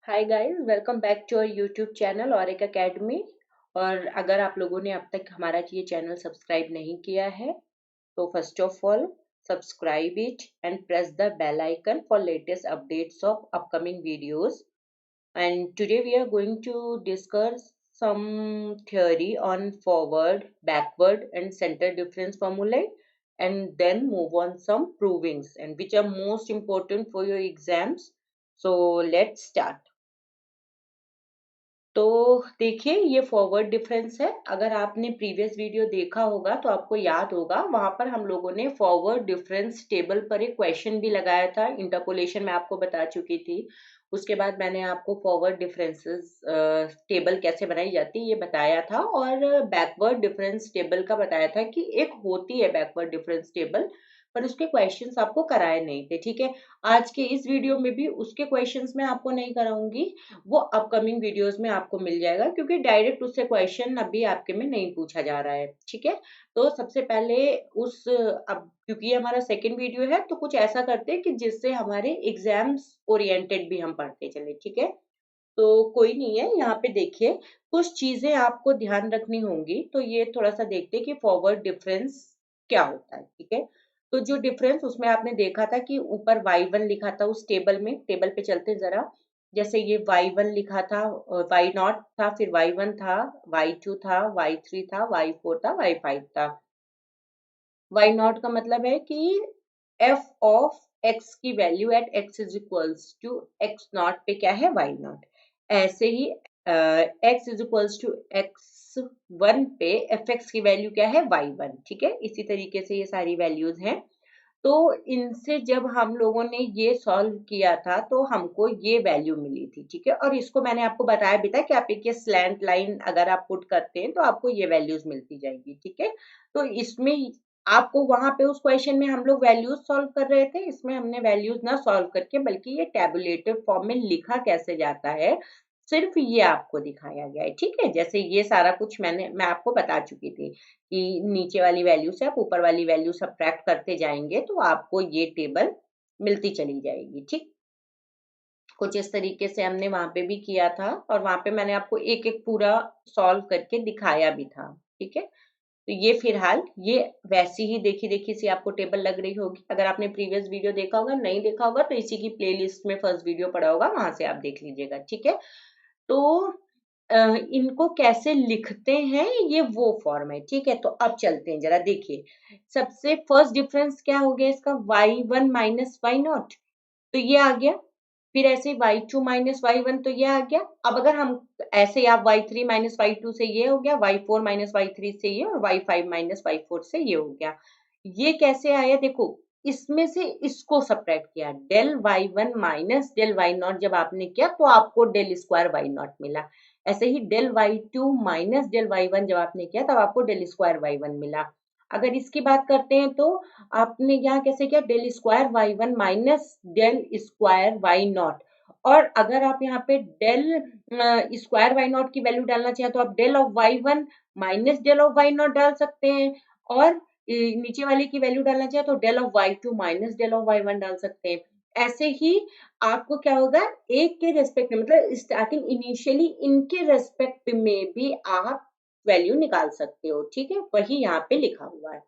Hi guys, welcome back to our YouTube channel और एक academy. और अगर आप लोगों ने अब तक हमारा ये चैनल सब्सक्राइब नहीं किया है तो first of all subscribe it and press the bell icon for latest updates of upcoming videos. And today we are going to discuss some theory on forward, backward, and center difference formulae, and then move on some provings and which are most important for your exams. So let's start. तो देखिए, ये forward difference है। अगर आपने previous video देखा होगा तो आपको याद होगा, वहां पर हम लोगों ने फॉरवर्ड डिफरेंस टेबल पर एक क्वेश्चन भी लगाया था। इंटरपोलेशन में आपको बता चुकी थी। उसके बाद मैंने आपको फॉरवर्ड डिफरेंसेस टेबल कैसे बनाई जाती है ये बताया था, और बैकवर्ड डिफरेंस टेबल का बताया था कि एक होती है बैकवर्ड डिफरेंस टेबल, पर उसके क्वेश्चंस आपको कराए नहीं थे। ठीक है, आज के इस वीडियो में भी उसके क्वेश्चंस मैं आपको नहीं कराऊंगी, वो अपकमिंग वीडियोस में आपको मिल जाएगा, क्योंकि डायरेक्ट उससे क्वेश्चन अभी आपके में नहीं पूछा जा रहा है। ठीक है, तो सबसे पहले उस अब क्योंकि ये हमारा सेकंड वीडियो है तो कुछ ऐसा करते हैं कि जिससे हमारे एग्जाम्स ओरिएंटेड भी हम पढ़ते चले। ठीक है, तो कोई नहीं है। यहाँ पे देखिए, कुछ चीजें आपको ध्यान रखनी होंगी। तो ये थोड़ा सा देखते हैं कि फॉरवर्ड डिफरेंस क्या होता है। ठीक है, तो जो डिफरेंस उसमें आपने देखा था कि ऊपर y1 लिखा था उस टेबल में। टेबल पे चलते हैं जरा। जैसे ये y1 लिखा था, y0 था, फिर y1 था, y2 था, y3 था, y4 था, y5 था। y0 का मतलब है कि f ऑफ x की value at x is equals to x naught पे क्या है, y0। ऐसे ही x is equals to x1 पे fx की वैल्यू क्या है, y1। ठीक है, इसी तरीके से ये सारी वैल्यूज हैं। तो इनसे जब हम लोगों ने ये सॉल्व किया था तो हमको ये वैल्यू मिली थी। ठीक है, और इसको मैंने आपको बताया भी था कि आप एक ये स्लैंट लाइन अगर आप पुट करते हैं तो आपको ये वैल्यूज मिलती जाएगी। ठीक है, तो इसमें आपको वहां पे उस क्वेश्चन में हम लोग वैल्यूज सॉल्व कर रहे थे, इसमें हमने वैल्यूज ना सॉल्व करके बल्कि ये टेबुलेटेड फॉर्म में लिखा कैसे जाता है सिर्फ ये आपको दिखाया गया है। ठीक है, जैसे ये सारा कुछ मैं आपको बता चुकी थी कि नीचे वाली वैल्यू से आप ऊपर वाली वैल्यू सब्ट्रैक्ट करते जाएंगे तो आपको ये टेबल मिलती चली जाएगी। ठीक, कुछ इस तरीके से हमने वहां पे भी किया था, और वहां पे मैंने आपको एक एक पूरा सॉल्व करके दिखाया भी था। ठीक है, तो ये फिलहाल ये वैसी ही देखी देखी सी आपको टेबल लग रही होगी। अगर आपने प्रीवियस वीडियो देखा होगा, नहीं देखा होगा तो इसी की प्लेलिस्ट में फर्स्ट वीडियो पड़ा होगा, वहां से आप देख लीजिएगा। ठीक है, तो इनको कैसे लिखते हैं ये वो फॉर्म है। ठीक है, तो अब चलते हैं जरा देखिए। सबसे फर्स्ट डिफरेंस क्या हो गया इसका, y1 माइनस वाई नॉट, तो ये आ गया। फिर ऐसे y2 माइनस y1, तो ये आ गया। अब अगर हम ऐसे, आप y3 माइनस y2 से ये हो गया, y4 माइनस y3 से ये, और y5 माइनस y4 से ये हो गया। ये कैसे आया देखो, इसमें से इसको सब्ट्रैक्ट किया, del y1 minus del y0 जब आपने किया तो आपको डेल स्क्वायर y0 मिला। ऐसे ही del y2 minus del y1 जब आपने किया तब आपको डेल स्क्वायर y1 मिला। अगर इसकी बात करते हैं तो आपने यहाँ कैसे किया, del square y1 minus del square y0। और अगर आप यहाँ पे डेल स्क्वायर y0 की वैल्यू डालना चाहें तो आप del of y1 minus del of y0 डाल सकते हैं, और नीचे वाले की वैल्यू डालना चाहे तो del of y2 minus del of y1 डाल सकते हैं। ऐसे ही आपको क्या होगा, एक के रेस्पेक्ट में, मतलब स्टार्टिंग इनिशियली इनके रेस्पेक्ट में भी आप वैल्यू निकाल सकते हो। ठीक है, वही यहाँ पे लिखा हुआ है।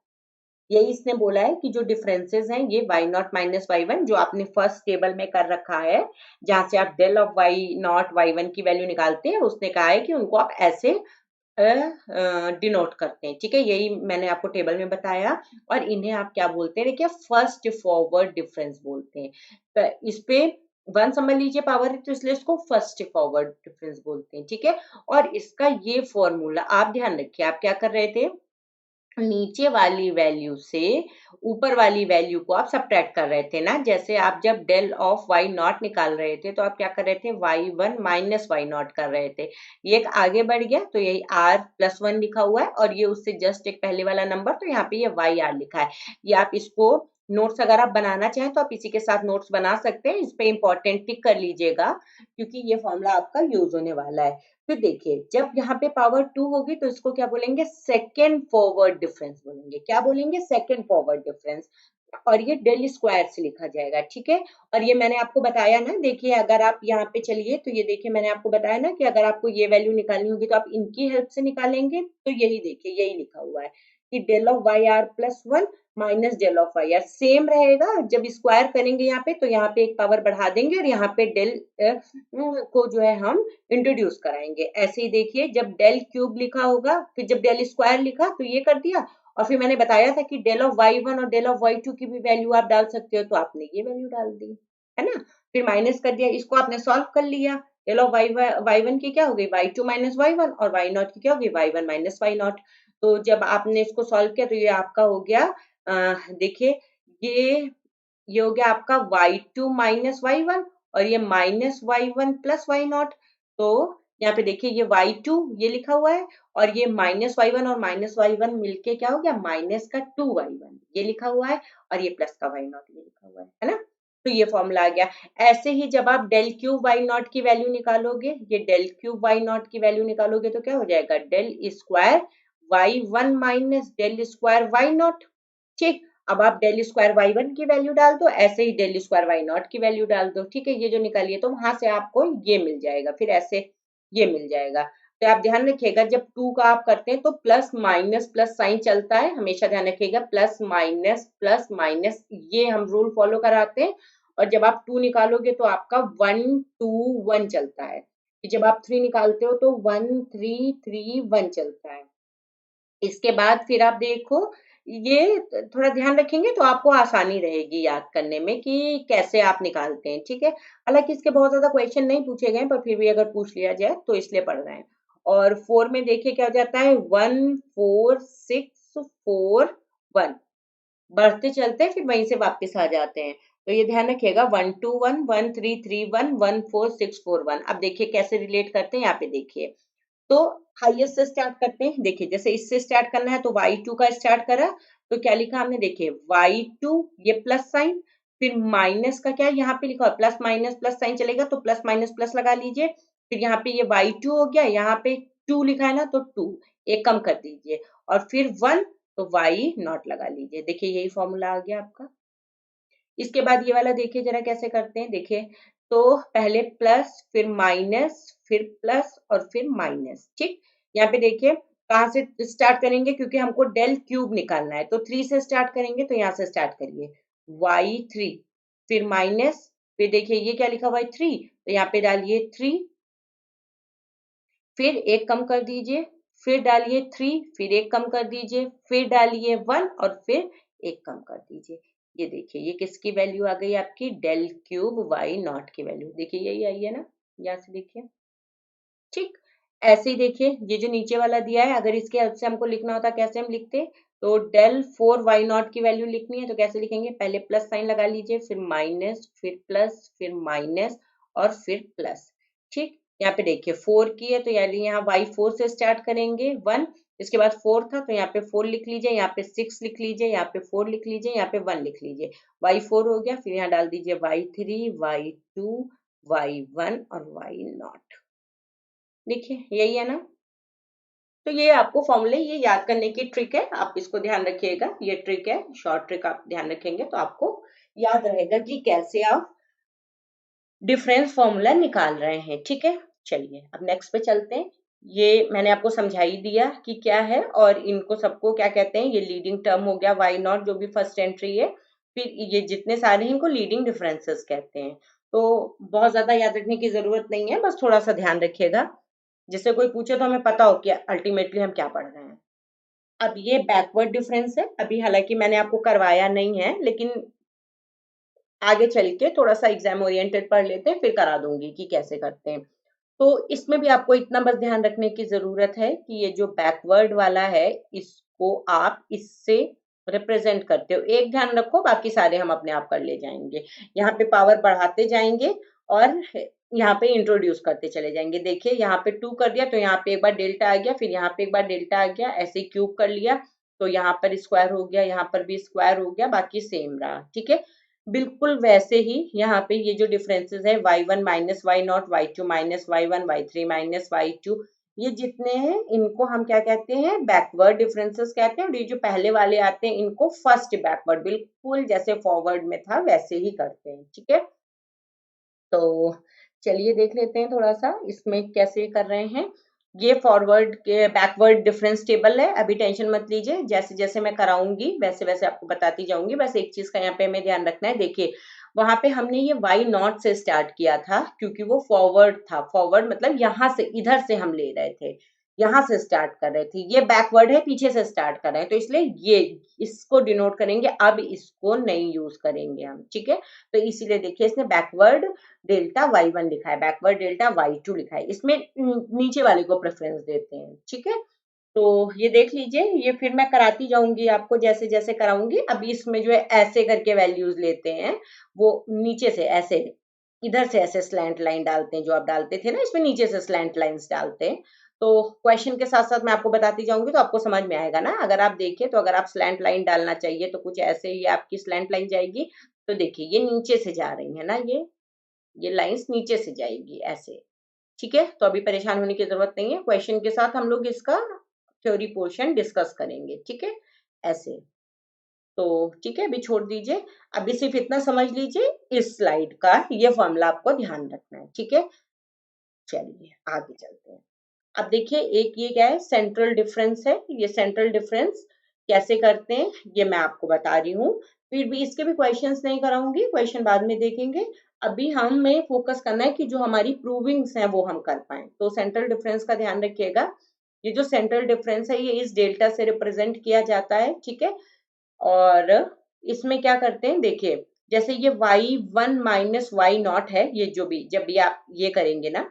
यही इसने बोला है कि जो डिफरेंसेस हैं ये y0 माइनस y1 जो आपने फर्स्ट टेबल में कर रखा है, जहां से आप डेल ऑफ y0 y1 की वैल्यू निकालते हैं, उसने कहा है कि उनको आप ऐसे डिनोट करते हैं। ठीक है, यही मैंने आपको टेबल में बताया, और इन्हें आप क्या बोलते हैं, देखिए फर्स्ट फॉरवर्ड डिफरेंस बोलते हैं। तो इस पे वन समझ लीजिए पावर है, तो इसलिए इसको फर्स्ट फॉरवर्ड डिफरेंस बोलते हैं। ठीक है, और इसका ये फॉर्मूला आप ध्यान रखिए, आप क्या कर रहे थे, नीचे वाली वैल्यू से ऊपर वाली वैल्यू को आप सब्ट्रैक्ट कर रहे थे ना। जैसे आप जब डेल ऑफ वाई नॉट निकाल रहे थे तो आप क्या कर रहे थे, y1 माइनस वाई नॉट कर रहे थे। ये एक आगे बढ़ गया तो यही r+1 लिखा हुआ है, और ये उससे जस्ट एक पहले वाला नंबर, तो यहाँ पे ये yr लिखा है। ये आप इसको नोट्स अगर आप बनाना चाहें तो आप इसी के साथ नोट्स बना सकते हैं। इस पे इंपॉर्टेंट टिक कर लीजिएगा, क्योंकि ये फॉर्मूला आपका यूज होने वाला है। फिर देखिए, जब यहाँ पे पावर 2 होगी तो इसको क्या बोलेंगे, सेकेंड फॉरवर्ड डिफरेंस बोलेंगे। क्या बोलेंगे, सेकेंड फॉरवर्ड डिफरेंस। और ये डेल स्क्वायर से लिखा जाएगा, ठीक है। और ये मैंने आपको बताया ना, देखिए अगर आप यहाँ पे चलिए तो ये देखिए मैंने आपको बताया ना कि अगर आपको ये वैल्यू निकालनी होगी तो आप इनकी हेल्प से निकालेंगे, तो यही देखिए यही लिखा हुआ है कि del of y r plus one minus del of y r same रहेगा। जब स्क्वायर करेंगे यहाँ पे तो यहाँ पे एक पावर बढ़ा देंगे और यहाँ पे डेल को जो है हम इंट्रोड्यूस कराएंगे। ऐसे ही देखिए जब डेल क्यूब लिखा होगा, फिर जब डेल स्क्वायर लिखा तो ये कर दिया, और फिर मैंने बताया था कि डेल ऑफ वाई वन और डेल ऑफ वाई टू की भी वैल्यू आप डाल सकते हो, तो आपने ये वैल्यू डाल दी, है ना। फिर माइनस कर दिया, इसको आपने सॉल्व कर लिया। डेल ऑफ वाई वन की क्या हो गई, y two minus y one, और वाई नॉट की क्या हो गई, y one minus y naught. तो जब आपने इसको सॉल्व किया तो ये आपका हो गया, देखिए ये हो गया आपका y two minus y one, और ये minus y one plus y naught. तो यहाँ पे देखिए ये वाई टू ये लिखा हुआ है, और ये माइनस वाई वन और माइनस वाई वन मिलके क्या हो गया, माइनस का टू वाई वन ये लिखा हुआ है, और ये प्लस का वाई नॉट ये लिखा हुआ है ना। तो ये फॉर्मूला आ गया। ऐसे ही जब आप डेल क्यूब वाई नॉट की वैल्यू निकालोगे, ये डेल क्यूब वाई नॉट की वैल्यू निकालोगे तो क्या हो जाएगा, del square y one minus del square y naught, ठीक। अब आप डेल स्क्वायर वाई वन की वैल्यू डाल दो, ऐसे ही डेल स्क्वायर वाई नॉट की वैल्यू डाल दो, ठीक है। ये जो निकालिए तो वहां से आपको ये मिल जाएगा, फिर ऐसे ये मिल जाएगा। तो आप ध्यान रखिएगा जब टू का आप करते हैं तो प्लस साइन चलता है, हमेशा ध्यान रखिएगा प्लस माइनस ये हम रूल फॉलो कराते हैं। और जब आप टू निकालोगे तो आपका वन टू वन चलता है, जब आप थ्री निकालते हो तो वन थ्री थ्री वन चलता है। इसके बाद फिर आप देखो, ये थोड़ा ध्यान रखेंगे तो आपको आसानी रहेगी याद करने में कि कैसे आप निकालते हैं, ठीक है। हालांकि इसके बहुत ज्यादा क्वेश्चन नहीं पूछे गए, पर फिर भी अगर पूछ लिया जाए तो इसलिए पढ़ रहे हैं। और फोर में देखिए क्या हो जाता है, one four six four one, बढ़ते चलते फिर वहीं से वापस आ जाते हैं। तो ये ध्यान रखिएगा, one two one, one three three one, one four six four one. अब देखिए कैसे रिलेट करते हैं, यहाँ पे देखिए। तो हाईएस्ट से स्टार्ट करते हैं, देखिए जैसे इससे स्टार्ट करना है तो y2 का स्टार्ट करा, तो क्या लिखा हमने, देखिए y2 ये प्लस साइन, फिर माइनस का क्या यहाँ पे लिखा है, प्लस साइन चलेगा तो प्लस माइनस प्लस लगा लीजिए। फिर यहाँ पे ये y2 हो गया, यहाँ पे 2 लिखा है ना तो 2 एक कम कर दीजिए, और फिर 1 तो y नॉट लगा लीजिए। देखिए यही फॉर्मूला आ गया आपका। इसके बाद ये वाला देखिए जरा कैसे करते हैं, देखिए तो पहले प्लस फिर माइनस फिर प्लस और फिर माइनस, ठीक। यहाँ पे देखिए कहाँ से स्टार्ट करेंगे, क्योंकि हमको डेल क्यूब निकालना है तो थ्री से स्टार्ट करेंगे, तो यहाँ से स्टार्ट करिए वाई थ्री, फिर माइनस, फिर देखिए ये क्या लिखा हुआ है थ्री, तो यहाँ पे डालिए थ्री, फिर एक कम कर दीजिए, फिर डालिए थ्री, फिर एक कम कर दीजिए, फिर डालिए वन, और फिर एक कम कर दीजिए। ये देखिए ये किसकी वैल्यू आ गई आपकी, डेल क्यूब वाई नॉट की वैल्यू, देखिए यही आई है ना, यहाँ से देखिए, ठीक। ऐसे ही देखिए ये जो नीचे वाला दिया है, अगर इसके हेल्प से हमको लिखना होता कैसे हम लिखते, तो डेल फोर वाई नॉट की वैल्यू लिखनी है तो कैसे लिखेंगे, पहले प्लस साइन लगा लीजिए, फिर माइनस, फिर प्लस, फिर माइनस, और फिर प्लस, ठीक। यहाँ पे देखिए फोर की है तो यानी यहाँ वाई फोर से स्टार्ट करेंगे वन, इसके बाद फोर था तो यहाँ पे फोर लिख लीजिए, यहाँ पे सिक्स लिख लीजिए, यहाँ पे फोर लिख लीजिए, यहाँ पे वन लिख लीजिए, वाई फोर हो गया। फिर यहाँ डाल दीजिए y three, y two, y one और वाई नॉट, देखिए यही है ना। तो ये आपको फॉर्मूले ये याद करने की ट्रिक है, आप इसको ध्यान रखिएगा, ये ट्रिक है, शॉर्ट ट्रिक आप ध्यान रखेंगे तो आपको याद रहेगा कि कैसे आप डिफरेंस फॉर्मूला निकाल रहे हैं, ठीक है। चलिए अब नेक्स्ट पे चलते हैं। ये मैंने आपको समझा ही दिया कि क्या है, और इनको सबको क्या कहते हैं, ये लीडिंग टर्म हो गया वाई नॉट जो भी फर्स्ट एंट्री है, फिर ये जितने सारे हैं इनको लीडिंग डिफरेंसेस कहते हैं। तो बहुत ज्यादा याद रखने की जरूरत नहीं है, बस थोड़ा सा ध्यान रखिएगा, जिससे कोई पूछे तो हमें पता हो कि अल्टीमेटली हम क्या पढ़ रहे हैं। अब ये बैकवर्ड डिफरेंस है, अभी हालांकि मैंने आपको करवाया नहीं है, लेकिन आगे चल के थोड़ा सा एग्जाम ओरिएंटेड पढ़ लेते हैं, फिर करा दूंगी कि कैसे करते हैं। तो इसमें भी आपको इतना बस ध्यान रखने की जरूरत है कि ये जो बैकवर्ड वाला है इसको आप इससे रिप्रेजेंट करते हो, एक ध्यान रखो, बाकी सारे हम अपने आप कर ले जाएंगे। यहाँ पे पावर बढ़ाते जाएंगे और यहाँ पे इंट्रोड्यूस करते चले जाएंगे। देखिए यहाँ पे टू कर दिया तो यहाँ पे एक बार डेल्टा आ गया, फिर यहाँ पे एक बार डेल्टा आ गया, ऐसे क्यूब कर लिया तो यहाँ पर स्क्वायर हो गया, यहाँ पर भी स्क्वायर हो गया, बाकी सेम रहा, ठीक है। बिल्कुल वैसे ही यहाँ पे ये जो डिफरेंसेस है y1 minus y naught, y2 minus y one, y3 minus y two, ये जितने हैं इनको हम क्या कहते हैं, बैकवर्ड डिफरेंसेस कहते हैं, और ये जो पहले वाले आते हैं इनको फर्स्ट बैकवर्ड, बिल्कुल जैसे फॉरवर्ड में था वैसे ही करते हैं। ठीक है, तो चलिए देख लेते हैं थोड़ा सा इसमें कैसे कर रहे हैं। ये फॉरवर्ड के बैकवर्ड डिफरेंस टेबल है, अभी टेंशन मत लीजिए, जैसे जैसे मैं कराऊंगी वैसे वैसे आपको बताती जाऊंगी। बस एक चीज का यहाँ पे हमें ध्यान रखना है, देखिए वहां पे हमने ये वाई नॉट से स्टार्ट किया था क्योंकि वो फॉरवर्ड था, फॉरवर्ड मतलब यहाँ से इधर से हम ले रहे थे, यहाँ से स्टार्ट कर रहे थे। ये बैकवर्ड है, पीछे से स्टार्ट कर रहे हैं, तो इसलिए ये इसको डिनोट करेंगे, अब इसको नहीं यूज करेंगे हम। ठीक है, तो इसीलिए देखिए इसने बैकवर्ड डेल्टा y1 लिखा है, बैकवर्ड डेल्टा y2 लिखा है, इसमें नीचे वाले को प्रेफरेंस देते हैं। ठीक है, तो ये देख लीजिए, ये फिर मैं कराती जाऊंगी आपको जैसे जैसे कराऊंगी। अभी इसमें जो है ऐसे करके वैल्यूज लेते हैं, वो नीचे से ऐसे, इधर से ऐसे स्लैंट लाइन डालते हैं, जो आप डालते थे ना इसमें नीचे से स्लैंट लाइंस डालते हैं। तो क्वेश्चन के साथ साथ मैं आपको बताती जाऊंगी तो आपको समझ में आएगा ना। अगर आप देखिए तो अगर आप स्लैंट लाइन डालना चाहिए तो कुछ ऐसे ही आपकी स्लैंट लाइन जाएगी। तो देखिए ये नीचे से जा रही है ना, ये लाइंस नीचे से जाएगी ऐसे। ठीक है, तो अभी परेशान होने की जरूरत नहीं है, क्वेश्चन के साथ हम लोग इसका थ्योरी पोर्शन डिस्कस करेंगे। ठीक है, ऐसे। तो ठीक है, अभी छोड़ दीजिए, अभी सिर्फ इतना समझ लीजिए, इस स्लाइड का ये फॉर्मूला आपको ध्यान रखना है। ठीक है, चलिए आगे चलते हैं। अब देखिए एक ये क्या है, सेंट्रल डिफरेंस है। ये सेंट्रल डिफरेंस कैसे करते हैं ये मैं आपको बता रही हूँ, फिर भी इसके भी क्वेश्चंस नहीं कराऊंगी, क्वेश्चन बाद में देखेंगे। अभी हमें फोकस करना है कि जो हमारी प्रूविंग्स हैं वो हम कर पाए। तो सेंट्रल डिफरेंस का ध्यान रखिएगा, ये जो सेंट्रल डिफरेंस है ये इस डेल्टा से रिप्रेजेंट किया जाता है। ठीक है, और इसमें क्या करते हैं, देखिए जैसे ये y1 माइनस वाई नॉट है, ये जो भी जब भी आप ये करेंगे ना,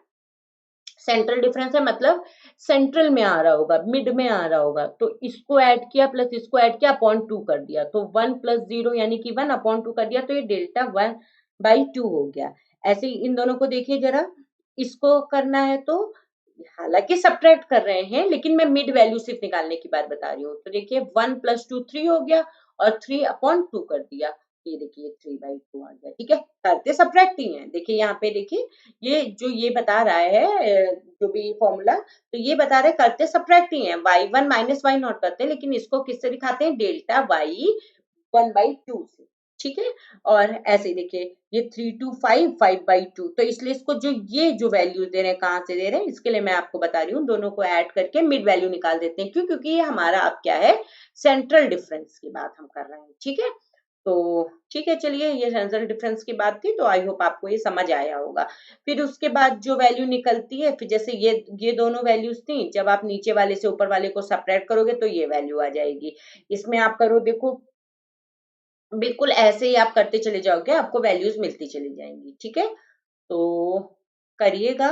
सेंट्रल डिफरेंस है मतलब सेंट्रल में आ रहा होगा, मिड में आ रहा होगा, तो इसको ऐड किया प्लस इसको ऐड किया अपॉन 2 कर दिया, तो 1 प्लस 0 यानी कि 1 अपॉन 2 कर दिया, तो ये डेल्टा 1/2 हो गया। ऐसे ही इन दोनों को देखिए जरा, इसको करना है तो हालांकि सब्ट्रैक्ट कर रहे हैं लेकिन मैं मिड वैल्यू सिर्फ निकालने की बात बता रही हूँ। तो देखिए 1 प्लस 2 3 हो गया और 3 अपॉन 2 कर दिया, ये देखिए 3/2 आ गया। ठीक है, करते सब्ट्रैक्ट ही है, देखिए यहाँ पे देखिए ये जो ये बता रहा है जो भी फॉर्मूला, तो ये बता रहे करते सब्ट्रैक्ट ही है, y1 माइनस वाई नॉट करते हैं, लेकिन इसको किससे दिखाते हैं, डेल्टा y 1/2 से। ठीक है, और ऐसे देखिए ये 3 to 5 5/2, तो इसलिए इसको जो ये जो वैल्यूज दे रहे हैं कहाँ से दे रहे हैं, इसके लिए मैं आपको बता रही हूँ, दोनों को ऐड करके मिड वैल्यू निकाल देते हैं। क्यों, क्योंकि ये हमारा अब क्या है, सेंट्रल डिफरेंस की बात हम कर रहे हैं। ठीक है, तो ठीक है, चलिए ये सेंट्रल डिफरेंस की बात थी, तो आई होप आपको ये समझ आया होगा। फिर उसके बाद जो वैल्यू निकलती है, फिर जैसे ये दोनों वैल्यूज थी, जब आप नीचे वाले से ऊपर वाले को सब्ट्रैक्ट करोगे तो ये वैल्यू आ जाएगी। इसमें आप करो, देखो बिल्कुल ऐसे ही आप करते चले जाओगे, आपको वैल्यूज मिलती चली जाएंगी। ठीक है, तो करिएगा।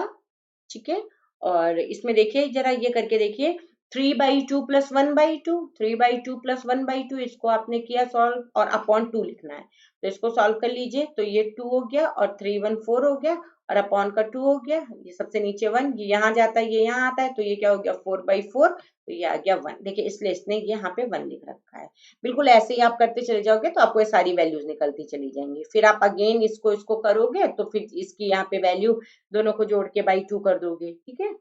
ठीक है, और इसमें देखिए जरा ये करके देखिए, 3/2 प्लस 1/2, 3/2 प्लस 1/2, इसको आपने किया सॉल्व और अपॉन 2 लिखना है, तो इसको सॉल्व कर लीजिए, तो ये 2 हो गया और 3 1 4 हो गया और अपॉन का 2 हो गया, ये सबसे नीचे 1, ये यहाँ जाता है, ये यहाँ आता है, तो ये क्या हो गया 4/4, तो ये आ गया 1। देखिए इसलिए इसने यहाँ पे 1 लिख रखा है। बिल्कुल ऐसे ही आप करते चले जाओगे तो आपको ये सारी वैल्यूज निकलती चली जाएंगी। फिर आप अगेन इसको इसको करोगे तो फिर इसकी यहाँ पे वैल्यू दोनों को जोड़ के बाई 2 कर दोगे। ठीक है,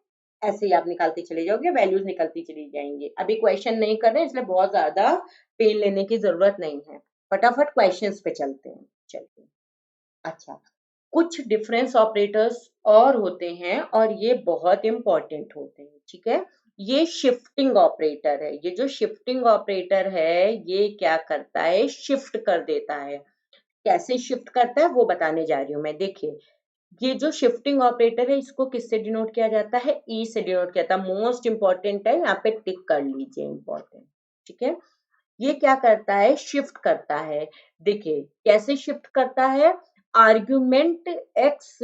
ऐसे ही आप निकालते चले जाओगे, वैल्यूज निकलती चली जाएंगी। अभी क्वेश्चन नहीं कर रहे हैं इसलिए बहुत ज्यादा पेन लेने की जरूरत नहीं है, फटाफट क्वेश्चंस पे चलते हैं। चलिए, अच्छा, कुछ डिफरेंस ऑपरेटर्स और होते हैं और ये बहुत इंपॉर्टेंट होते हैं। ठीक है, ये शिफ्टिंग ऑपरेटर है, ये जो शिफ्टिंग ऑपरेटर है ये क्या करता है, शिफ्ट कर देता है। कैसे शिफ्ट करता है वो बताने जा रही हूँ मैं। देखिए ये जो शिफ्टिंग ऑपरेटर है इसको किससे डिनोट किया जाता है, ई से डिनोट किया जाता है। मोस्ट इंपॉर्टेंट है, यहाँ पे टिक कर लीजिए, इंपॉर्टेंट। ठीक है, ये क्या करता है, शिफ्ट करता है। देखिए कैसे शिफ्ट करता है, आर्ग्यूमेंट एक्स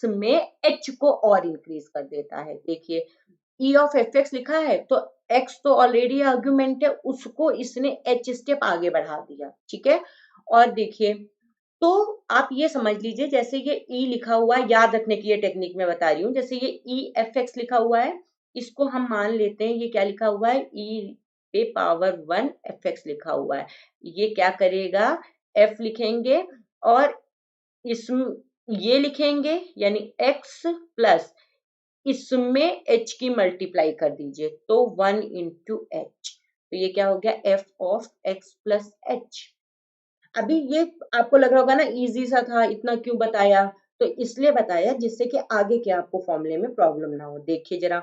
में एच को और इंक्रीज कर देता है। देखिए ई ऑफ एफ एक्स लिखा है तो एक्स तो ऑलरेडी आर्ग्यूमेंट है, उसको इसने एच स्टेप आगे बढ़ा दिया। ठीक है, और देखिए तो आप ये समझ लीजिए जैसे ये ई लिखा हुआ है, याद रखने की ये टेक्निक मैं बता रही हूँ, जैसे ये ई एफ एक्स लिखा हुआ है, इसको हम मान लेते हैं ये क्या लिखा हुआ है, ई पे पावर 1 एफ एक्स लिखा हुआ है। ये क्या करेगा, एफ लिखेंगे और इस ये लिखेंगे यानी एक्स प्लस इसमें h की मल्टीप्लाई कर दीजिए, तो 1 इंटू एच, तो ये क्या हो गया f of x plus H. अभी ये आपको लग रहा होगा ना इजी सा था, इतना क्यों बताया, तो इसलिए बताया जिससे कि आगे के आपको फॉर्मूले में प्रॉब्लम ना हो। देखिए जरा,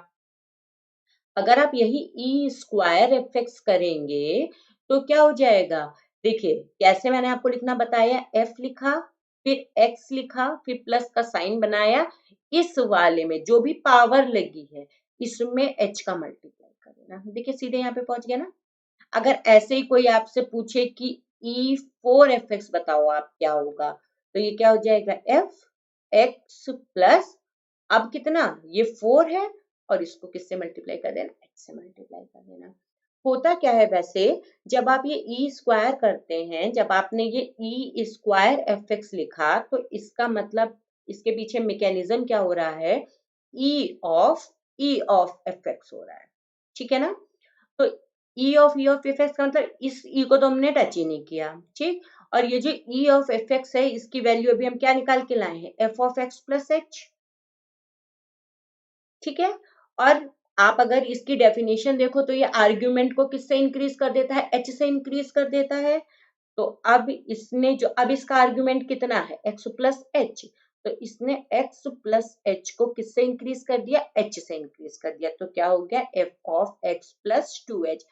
अगर आप यही ई स्क्वायर एफ एक्स करेंगे तो क्या हो जाएगा, देखिए कैसे मैंने आपको लिखना बताया, एफ लिखा, फिर एक्स लिखा, फिर प्लस का साइन बनाया, इस वाले में जो भी पावर लगी है इसमें एच का मल्टीप्लाई कर देना, देखिए सीधे यहाँ पे पहुंच गया ना। अगर ऐसे ही कोई आपसे पूछे कि ई फोर एफ एक्स बताओ आप क्या होगा, तो ये क्या हो जाएगा, एफ एक्स प्लस, अब कितना, ये 4 है और इसको किससे मल्टीप्लाई कर देना, एच से मल्टीप्लाई कर देना। होता क्या है वैसे, जब आप ये ई स्क्वायर करते हैं, जब आपने ये ई स्क्वायर एफ एक्स लिखा, तो इसका मतलब इसके पीछे मैकेनिज्म क्या हो रहा है, ई ऑफ एफ एक्स हो रहा है, ठीक है ना। तो ई ऑफ एफ एक्स का मतलब इस ई को तो हमने टच ही नहीं किया, ठीक। और ये जो ई ऑफ एफ एक्स है, इसकी वैल्यू अभी हम क्या निकाल के लाए हैं, F of x plus H, ठीक है। और आप अगर इसकी डेफिनेशन देखो तो ये आर्ग्यूमेंट को किससे इंक्रीज कर देता है, एच से इंक्रीज कर देता है। तो अब इसने जो, अब इसका आर्ग्यूमेंट कितना है, एक्स प्लस एच, तो इसने एक्स प्लस एच को किससे इंक्रीज कर दिया, एच से इंक्रीज कर दिया, तो क्या हो गया, F of x plus two H.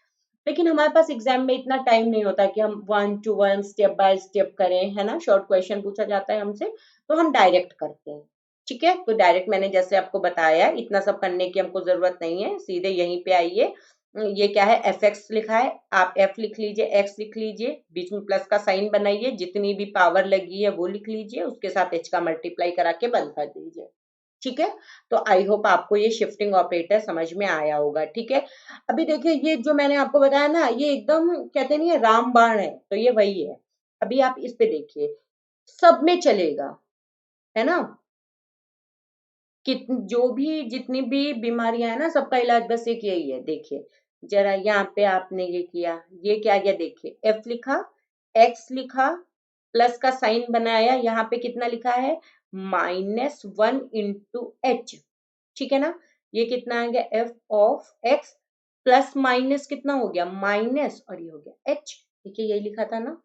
लेकिन हमारे पास एग्जाम में इतना टाइम नहीं होता कि हम 1 to 1 स्टेप बाय स्टेप करें, है ना, शॉर्ट क्वेश्चन पूछा जाता है हमसे, तो हम डायरेक्ट करते हैं, ठीक है। तो डायरेक्ट मैंने जैसे आपको बताया, इतना सब करने की हमको जरूरत नहीं है, सीधे यहीं पे आइए। ये क्या है, एफ एक्स लिखा है, आप एफ लिख लीजिए, एक्स लिख लीजिए, बीच में प्लस का साइन बनाइए, जितनी भी पावर लगी है वो लिख लीजिए, उसके साथ एच का मल्टीप्लाई करा के बंद कर दीजिए, ठीक है। तो आई होप आपको ये शिफ्टिंग ऑपरेटर समझ में आया होगा, ठीक है। अभी देखिए ये जो मैंने आपको बताया ना, ये एकदम कहते नहीं है रामबाण है, तो ये वही है। अभी आप इस पे देखिए, सब में चलेगा, है ना, जो भी जितनी भी बीमारियां है ना, सबका इलाज बस एक यही है। देखिए जरा यहाँ पे आपने ये किया, ये क्या गया, देखिए एफ लिखा, एक्स लिखा, प्लस का साइन बनाया, यहाँ पे कितना लिखा है, -1 इंटू एच, ठीक है ना। ये कितना आ गया, F of x, plus minus कितना हो गया, माइनस, और ये हो गया एच। देखिए यही लिखा था ना,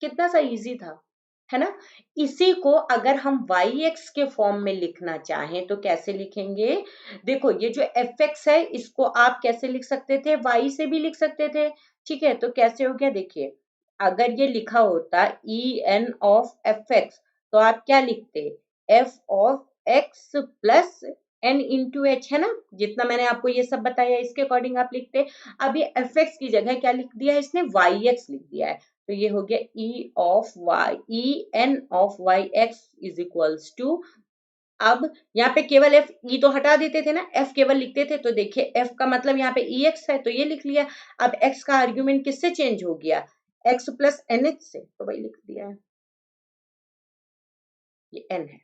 कितना सा इजी था, है ना। इसी को अगर हम वाई एक्स के फॉर्म में लिखना चाहें तो कैसे लिखेंगे, देखो ये जो एफ एक्स है इसको आप कैसे लिख सकते थे, वाई से भी लिख सकते थे, ठीक है। तो कैसे हो गया, देखिए अगर ये लिखा होता e n of f x, तो आप क्या लिखते, f of x plus n into h, है ना, जितना मैंने आपको ये सब बताया इसके अकॉर्डिंग आप लिखते। अब ये एफ एक्स की जगह क्या लिख दिया है इसने, वाई एक्स लिख दिया है, तो ये हो गया e of y, e n of y x is equals to, अब यहाँ पे केवल एफ, ई तो हटा देते थे ना, एफ केवल लिखते थे, तो देखिए एफ का मतलब यहाँ पे ई एक्स है, तो ये लिख लिया। अब एक्स का आर्ग्यूमेंट किससे चेंज हो गया, एक्स प्लस एन एच से, तो वही लिख दिया है, ये एन है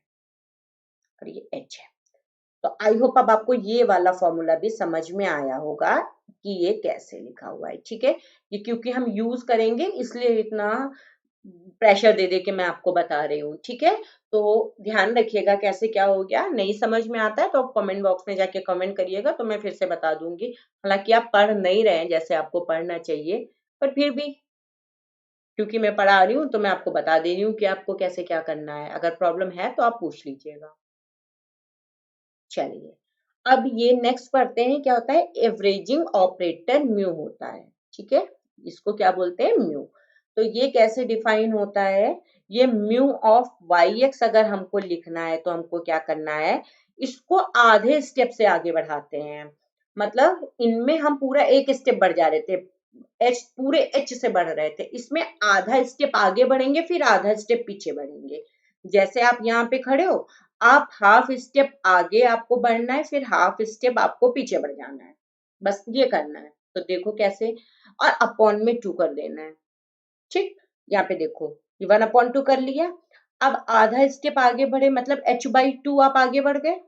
और ये एच है। तो आई होप अब आपको ये वाला फॉर्मूला भी समझ में आया होगा कि ये कैसे लिखा हुआ है, ठीक है। ये क्योंकि हम यूज करेंगे इसलिए इतना प्रेशर दे दे के मैं आपको बता रही हूँ, ठीक है। तो ध्यान रखिएगा कैसे क्या हो गया, नहीं समझ में आता है तो आप कमेंट बॉक्स में जाके कमेंट करिएगा, तो मैं फिर से बता दूंगी। हालांकि आप पढ़ नहीं रहे हैं जैसे आपको पढ़ना चाहिए, पर फिर भी क्योंकि मैं पढ़ा रही हूँ तो मैं आपको बता दे रही हूँ कि आपको कैसे क्या करना है, अगर प्रॉब्लम है तो आप पूछ लीजिएगा। चलिए अब ये नेक्स्ट पढ़ते हैं, क्या होता है, एवरेजिंग ऑपरेटर म्यू होता है, ठीक है, इसको क्या बोलते हैं, म्यू। तो ये कैसे डिफाइन होता है, ये म्यू ऑफ वाई एक्स अगर हमको लिखना है तो हमको क्या करना है, इसको आधे स्टेप से आगे बढ़ाते हैं, मतलब इनमें हम पूरा एक स्टेप बढ़ जा रहे थे, एच पूरे एच से बढ़ रहे थे, इसमें आधा स्टेप आगे बढ़ेंगे फिर आधा स्टेप पीछे बढ़ेंगे। जैसे आप यहाँ पे खड़े हो, आप हाफ स्टेप आगे आपको बढ़ना है, फिर हाफ स्टेप आपको पीछे बढ़ जाना है, बस ये करना है। तो देखो कैसे, और अपॉन में 2 कर देना है, ठीक। यहाँ पे देखो ये 1/2 कर लिया, अब आधा स्टेप आगे बढ़े मतलब h/2 आप आगे बढ़ गए,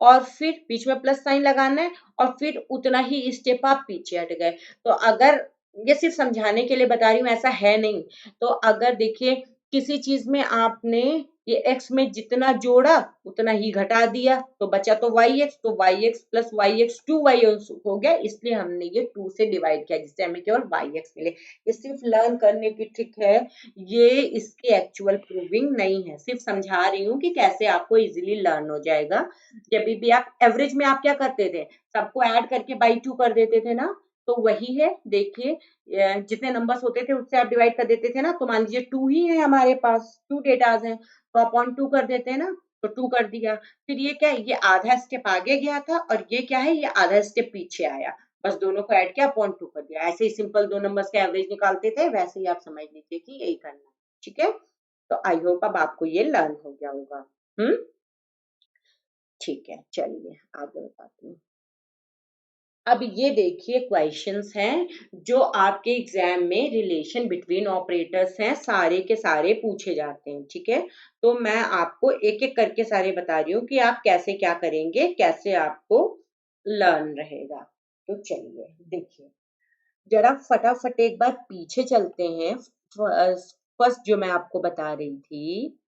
और फिर बीच में प्लस साइन लगाना है, और फिर उतना ही स्टेप आप पीछे हट गए। तो अगर, ये सिर्फ समझाने के लिए बता रही हूँ, ऐसा है नहीं। तो अगर देखिए किसी चीज में आपने ये x में जितना जोड़ा उतना ही घटा दिया, तो बचा तो yx, तो yx प्लस yx 2y हो गया, इसलिए हमने ये 2 से डिवाइड किया जिससे हमें केवल yx मिले। ये सिर्फ लर्न करने की ट्रिक है, ये इसकी एक्चुअल प्रूविंग नहीं है, सिर्फ समझा रही हूँ कि कैसे आपको इजीली लर्न हो जाएगा। जब भी आप एवरेज में आप क्या करते थे, सबको ऐड करके बाई 2 कर देते थे ना, तो वही है, देखिए जितने नंबर्स होते थे उससे आप डिवाइड कर देते थे ना, तो मान लीजिए 2 ही है हमारे पास, 2 डेटाज हैं, तो अपॉन 2 कर देते हैं ना, तो 2 कर दिया। फिर ये क्या है, ये आधा स्टेप आगे गया था और ये क्या है, ये आधा स्टेप पीछे आया, बस दोनों को ऐड किया, अपॉन 2 कर दिया। ऐसे ही सिंपल दो नंबर्स का एवरेज निकालते थे, वैसे ही आप समझ लीजिए कि यही करना है। ठीक है, तो आई होप अब आपको ये लर्न हो गया होगा। ठीक है, चलिए आगे बताती हूँ। अब ये देखिए क्वेश्चंस हैं जो आपके एग्जाम में रिलेशन बिटवीन ऑपरेटर्स हैं, सारे के सारे पूछे जाते हैं। ठीक है, तो मैं आपको एक एक करके सारे बता रही हूँ कि आप कैसे क्या करेंगे, कैसे आपको लर्न रहेगा। तो चलिए देखिए, जरा फटाफट एक बार पीछे चलते हैं। फर्स्ट जो मैं आपको बता रही थी,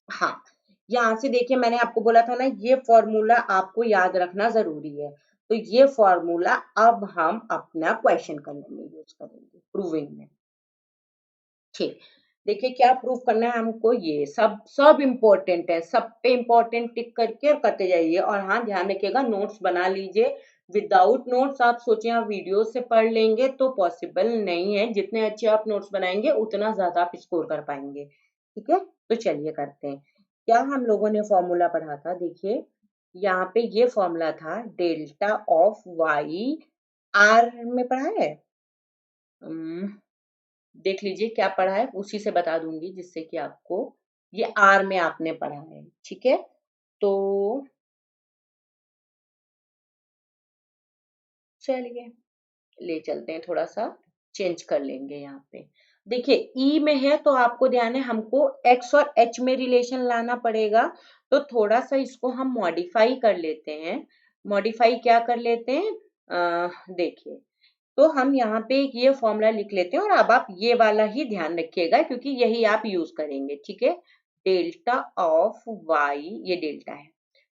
हाँ, यहाँ से देखिए मैंने आपको बोला था ना, ये फॉर्मूला आपको याद रखना जरूरी है। तो ये फॉर्मूला अब हम अपना क्वेश्चन करने में यूज करेंगे, प्रूविंग में। ठीक, देखिए क्या प्रूव करना है हमको, ये सब सब इम्पोर्टेंट है, सब पे इम्पोर्टेंट टिक करके और करते जाइए। और हाँ, ध्यान रखिएगा नोट्स बना लीजिए। विदाउट नोट्स आप सोचे आप वीडियो से पढ़ लेंगे तो पॉसिबल नहीं है, जितने अच्छे आप नोट्स बनाएंगे उतना ज्यादा आप स्कोर कर पाएंगे। ठीक है, तो चलिए करते हैं। क्या हम लोगों ने फॉर्मूला पढ़ा था, देखिए यहाँ पे ये फॉर्मूला था डेल्टा ऑफ वाई, आर में पढ़ा है, देख लीजिए क्या पढ़ा है, उसी से बता दूंगी जिससे कि आपको, ये आर में आपने पढ़ा है। ठीक है, तो चलिए ले चलते हैं, थोड़ा सा चेंज कर लेंगे यहाँ पे। देखिए ई में है तो आपको ध्यान है हमको एक्स और एच में रिलेशन लाना पड़ेगा, तो थोड़ा सा इसको हम मॉडिफाई कर लेते हैं। मॉडिफाई क्या कर लेते हैं, देखिए तो हम यहाँ पे एक ये फॉर्मूला लिख लेते हैं, और अब आप ये वाला ही ध्यान रखिएगा क्योंकि यही आप यूज करेंगे। ठीक है, डेल्टा ऑफ वाई, ये डेल्टा है,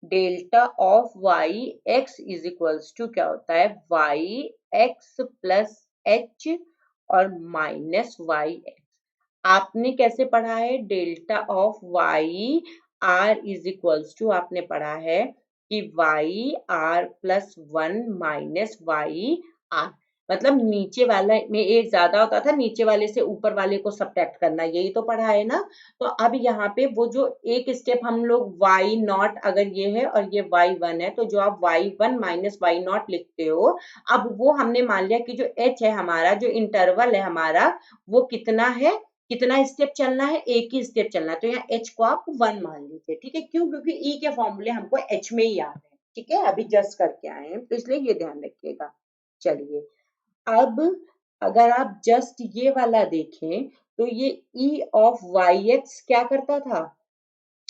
delta of y x is equals to क्या होता है, वाई एक्स प्लस एच और माइनस वाई एक्स। आपने कैसे पढ़ा है, delta of y r is equals to, आपने पढ़ा है कि y r plus 1 minus y r, मतलब नीचे वाला में एक ज्यादा होता था, नीचे वाले से ऊपर वाले को सब्ट्रैक्ट करना, यही तो पढ़ा है ना। तो अब यहाँ पे वो जो एक स्टेप हम लोग वाई नॉट, अगर ये है और ये वाई वन है, तो जो आप y one minus y naught लिखते हो, अब वो हमने मान लिया कि जो एच है हमारा, जो इंटरवल है हमारा, वो कितना है, कितना स्टेप चलना है, एक ही स्टेप चलना है, तो यहाँ एच को आप 1 मान लीजिए। ठीक है, क्यों, क्योंकि ई के फॉर्मूले हमको एच में ही याद है। ठीक है, अभी जस्ट करके आए हैं तो इसलिए ये ध्यान रखिएगा। चलिए अब अगर आप जस्ट ये वाला देखें तो ये ई ऑफ वाई एक्स क्या करता था,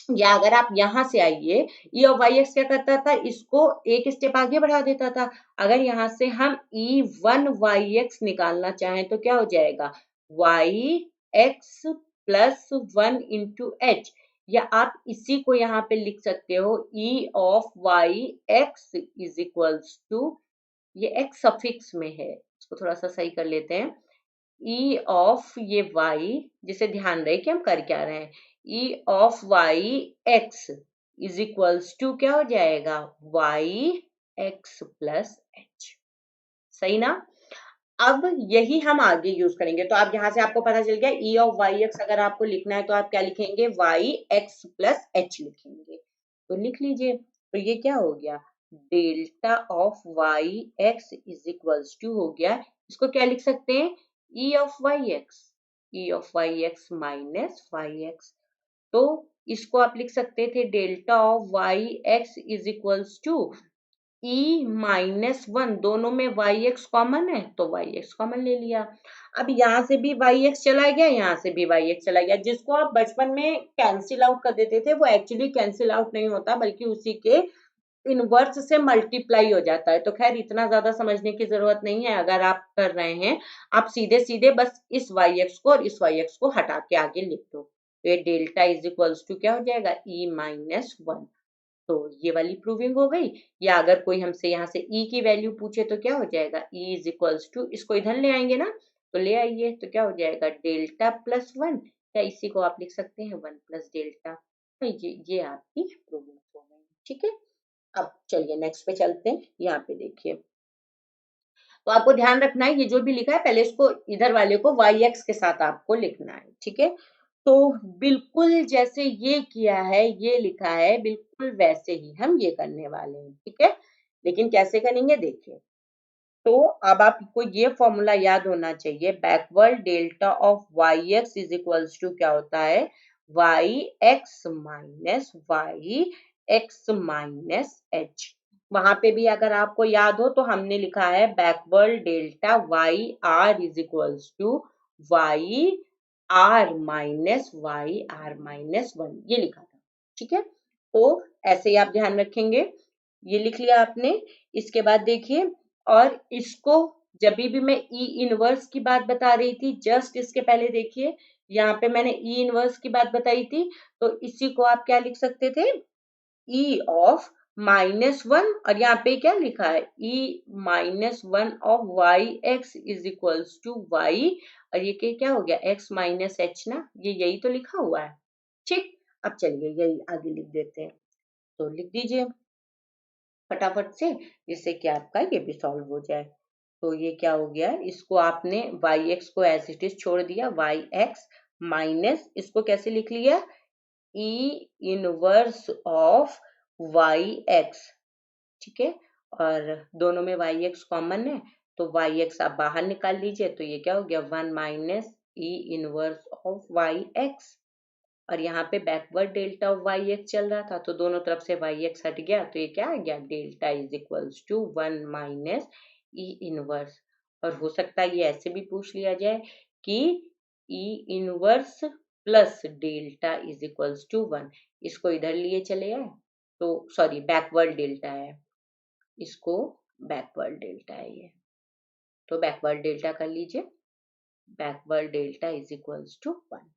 या अगर आप यहां से आइए, ई ऑफ वाई एक्स क्या करता था, इसको एक स्टेप आगे बढ़ा देता था। अगर यहां से हम ई वन वाई एक्स निकालना चाहें तो क्या हो जाएगा, y x plus 1 into h, या आप इसी को यहाँ पे लिख सकते हो, e of y x is equals to, ये एक्स सफिक्स में है, इसको थोड़ा सा सही कर लेते हैं, ई ऑफ ये वाई, जिसे ध्यान रहे कि हम कर क्या रहे हैं, e of y x is equals to क्या हो जाएगा, वाई एक्स प्लस एच। सही ना, अब यही हम आगे यूज करेंगे। तो आप यहां से आपको पता चल गया, ई ऑफ वाई एक्स अगर आपको लिखना है तो आप क्या लिखेंगे, वाई एक्स प्लस एच लिखेंगे, तो लिख लीजिए। तो ये क्या हो गया, delta of y x is equals to हो गया, इसको क्या लिख सकते हैं, e of y x, e of y x minus y x, तो इसको आप लिख सकते थे delta of y x is equals to e minus 1, दोनों में वाई एक्स कॉमन है तो वाई एक्स कॉमन ले लिया। अब यहाँ से भी वाई एक्स चला गया, यहाँ से भी वाई एक्स चला गया, जिसको आप बचपन में कैंसिल आउट कर देते थे वो एक्चुअली कैंसिल आउट नहीं होता, बल्कि उसी के इनवर्स से मल्टीप्लाई हो जाता है। तो खैर इतना ज्यादा समझने की जरूरत नहीं है, अगर आप कर रहे हैं आप सीधे सीधे बस इस वाई एक्स को और इस वाई एक्स को हटा के आगे लिख दो। तो ये डेल्टा इज इक्वल्स टू क्या हो जाएगा, ई माइनस वन। तो ये वाली प्रूविंग हो गई। या अगर कोई हमसे यहाँ से ई की वैल्यू पूछे तो क्या हो जाएगा, ई इज इक्वल्स टू, इसको इधर ले आएंगे ना, तो ले आइए, तो क्या हो जाएगा डेल्टा प्लस वन, या इसी को आप लिख सकते हैं वन प्लस डेल्टा। तो ये आपकी प्रूविंग हो गई। ठीक है, अब चलिए नेक्स्ट पे चलते हैं। यहाँ पे देखिए, तो आपको ध्यान रखना है ये जो भी लिखा है पहले इसको इधर वाले को वाई एक्स के साथ आपको लिखना है। ठीक है, तो बिल्कुल जैसे ये किया है, ये लिखा है, बिल्कुल वैसे ही हम ये करने वाले हैं। ठीक है, लेकिन कैसे करेंगे देखिए। तो अब आपको ये फॉर्मूला याद होना चाहिए, backward delta of y x is equals to क्या होता है, वाई एक्स माइनस एच। वहां पे भी अगर आपको याद हो तो हमने लिखा है backward delta y r is equals to y r minus one, ये लिखा था। ठीक है, तो ऐसे ही आप ध्यान रखेंगे, ये लिख लिया आपने। इसके बाद देखिए, और इसको जब भी मैं ई इनवर्स की बात बता रही थी, जस्ट इसके पहले देखिए, यहाँ पे मैंने ई इनवर्स की बात बताई थी, तो इसी को आप क्या लिख सकते थे, ई ऑफ माइनस वन, और यहाँ पे क्या लिखा है, e minus one of y x is equals to y, और ये क्या हो गया, एक्स माइनस एच ना, ये यही तो लिखा हुआ है। ठीक, अब चलिए यही आगे लिख देते हैं, तो लिख दीजिए फटाफट से, जिससे कि आपका ये भी सॉल्व हो जाए। तो ये क्या हो गया, इसको आपने वाई एक्स को एज इट इज छोड़ दिया, वाई एक्स माइनस, इसको कैसे लिख लिया, e inverse of y x. ठीक है, और दोनों में वाई एक्स कॉमन है, तो वाई एक्स आप बाहर निकाल लीजिए, तो ये क्या हो गया, one minus e inverse of y x. और यहाँ पे backward delta of y x चल रहा था, तो दोनों तरफ से वाई एक्स हट गया, तो ये क्या आ गया, delta is equals to one minus e inverse. और हो सकता है ये ऐसे भी पूछ लिया जाए कि e inverse plus delta is equals to one, इसको इधर लिए चले आए, तो सॉरी बैकवर्ड डेल्टा है, इसको बैकवर्ड डेल्टा है ये, तो बैकवर्ड डेल्टा कर लीजिए, backward delta is equals to one.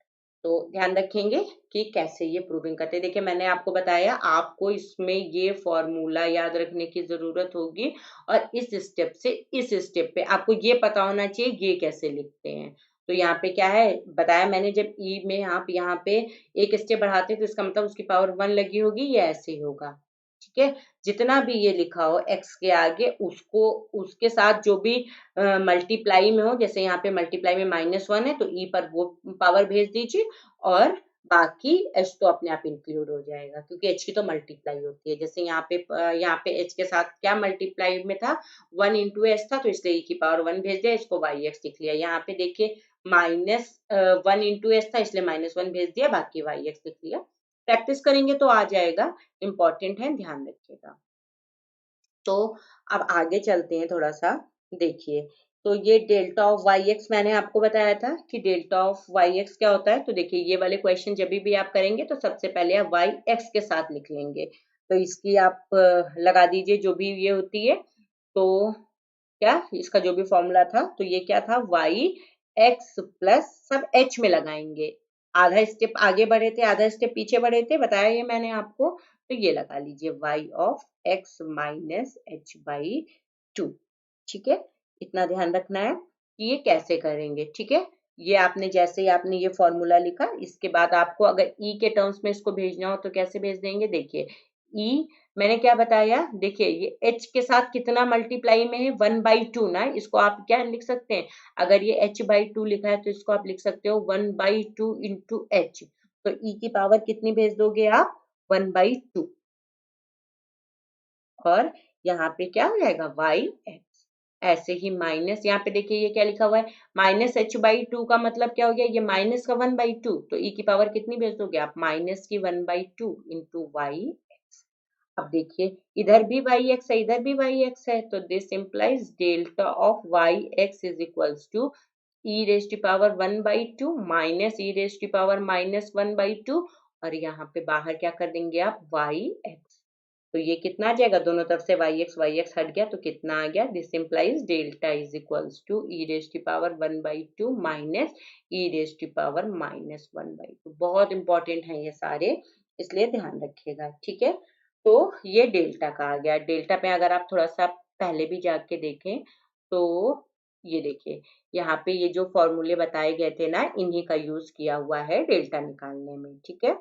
तो ध्यान रखेंगे कि कैसे ये प्रूविंग करते हैं। देखिए मैंने आपको बताया, आपको इसमें ये फॉर्मूला याद रखने की जरूरत होगी, और इस स्टेप से इस स्टेप पे आपको ये पता होना चाहिए ये कैसे लिखते हैं। तो यहाँ पे क्या है बताया मैंने, जब ई में आप यहाँ पे एक स्टेप बढ़ाते हैं तो इसका मतलब उसकी पावर वन लगी होगी, ये ऐसे ही होगा। ठीक है, जितना भी ये लिखा हो एक्स के आगे, उसको उसके साथ जो भी मल्टीप्लाई में हो, जैसे यहाँ पे मल्टीप्लाई में माइनस वन है तो ई पर वो पावर भेज दीजिए, और बाकी एच तो अपने आप इंक्लूड हो जाएगा, क्योंकि एच की तो मल्टीप्लाई होती है। जैसे यहाँ पे एच के साथ क्या मल्टीप्लाई में था, वन इंटू एच था, तो इसलिए ई की पावर वन भेज दिया, इसको वाई एक्स लिख लिया। यहाँ पे देखिए माइनस वन इंटू एच था, इसलिए माइनस वन भेज दिया, बाकी वाई एक्स लिख लिया। प्रैक्टिस करेंगे तो आ जाएगा, इम्पोर्टेंट है, ध्यान रखिएगा। तो अब आगे चलते हैं थोड़ा सा, देखिए, तो ये डेल्टा ऑफ वाई एक्स मैंने आपको बताया था कि डेल्टा ऑफ वाई एक्स क्या होता है। तो देखिए ये वाले क्वेश्चन जब भी आप करेंगे तो सबसे पहले आप वाई एक्स के साथ लिख लेंगे, तो इसकी आप लगा दीजिए जो भी ये होती है, तो क्या इसका जो भी फॉर्मूला था, तो ये क्या था, वाई एक्स प्लस, सब एच में लगाएंगे, आधा स्टेप आगे बढ़े थे आधा स्टेप पीछे बढ़े थे, बताया ये मैंने आपको। तो ये लगा लीजिए y of x minus h by two. ठीक है, इतना ध्यान रखना है कि ये कैसे करेंगे। ठीक है, ये आपने जैसे ही आपने ये फॉर्मूला लिखा, इसके बाद आपको अगर ई के टर्म्स में इसको भेजना हो तो कैसे भेज देंगे, देखिए ई मैंने क्या बताया, देखिए ये एच के साथ कितना मल्टीप्लाई में है, वन बाई टू ना, इसको आप क्या लिख सकते हैं, अगर ये एच बाई टू लिखा है तो इसको आप लिख सकते हो one by two into H, तो ई की पावर कितनी भेज दोगे आप, वन बाई टू, और यहाँ पे क्या हो जाएगा वाई एक्स। ऐसे ही माइनस, यहाँ पे देखिए ये क्या लिखा हुआ है, माइनस एच बाई टू का मतलब क्या हो गया, ये माइनस का वन बाई टू, तो ई की पावर कितनी भेज दोगे आप, माइनस की one by two into y x. अब देखिए इधर भी वाई एक्स है, इधर भी वाई एक्स है, तो this implies delta of y x is equals to e raise to power one by two minus e raise to power minus one by two, और यहाँ पे बाहर क्या कर देंगे आप, वाई एक्स। तो ये कितना आ जाएगा, दोनों तरफ से वाई एक्स हट गया तो कितना आ गया, this implies delta is equals to e raise to power 1/2 minus e raise to power -1/2। बहुत इंपॉर्टेंट है ये सारे, इसलिए ध्यान रखिएगा, ठीक है। तो ये डेल्टा का आ गया। डेल्टा पे अगर आप थोड़ा सा पहले भी जाके देखें तो ये देखिए, यहाँ पे ये जो फॉर्मूले बताए गए थे ना, इन्हीं का यूज किया हुआ है डेल्टा निकालने में, ठीक है।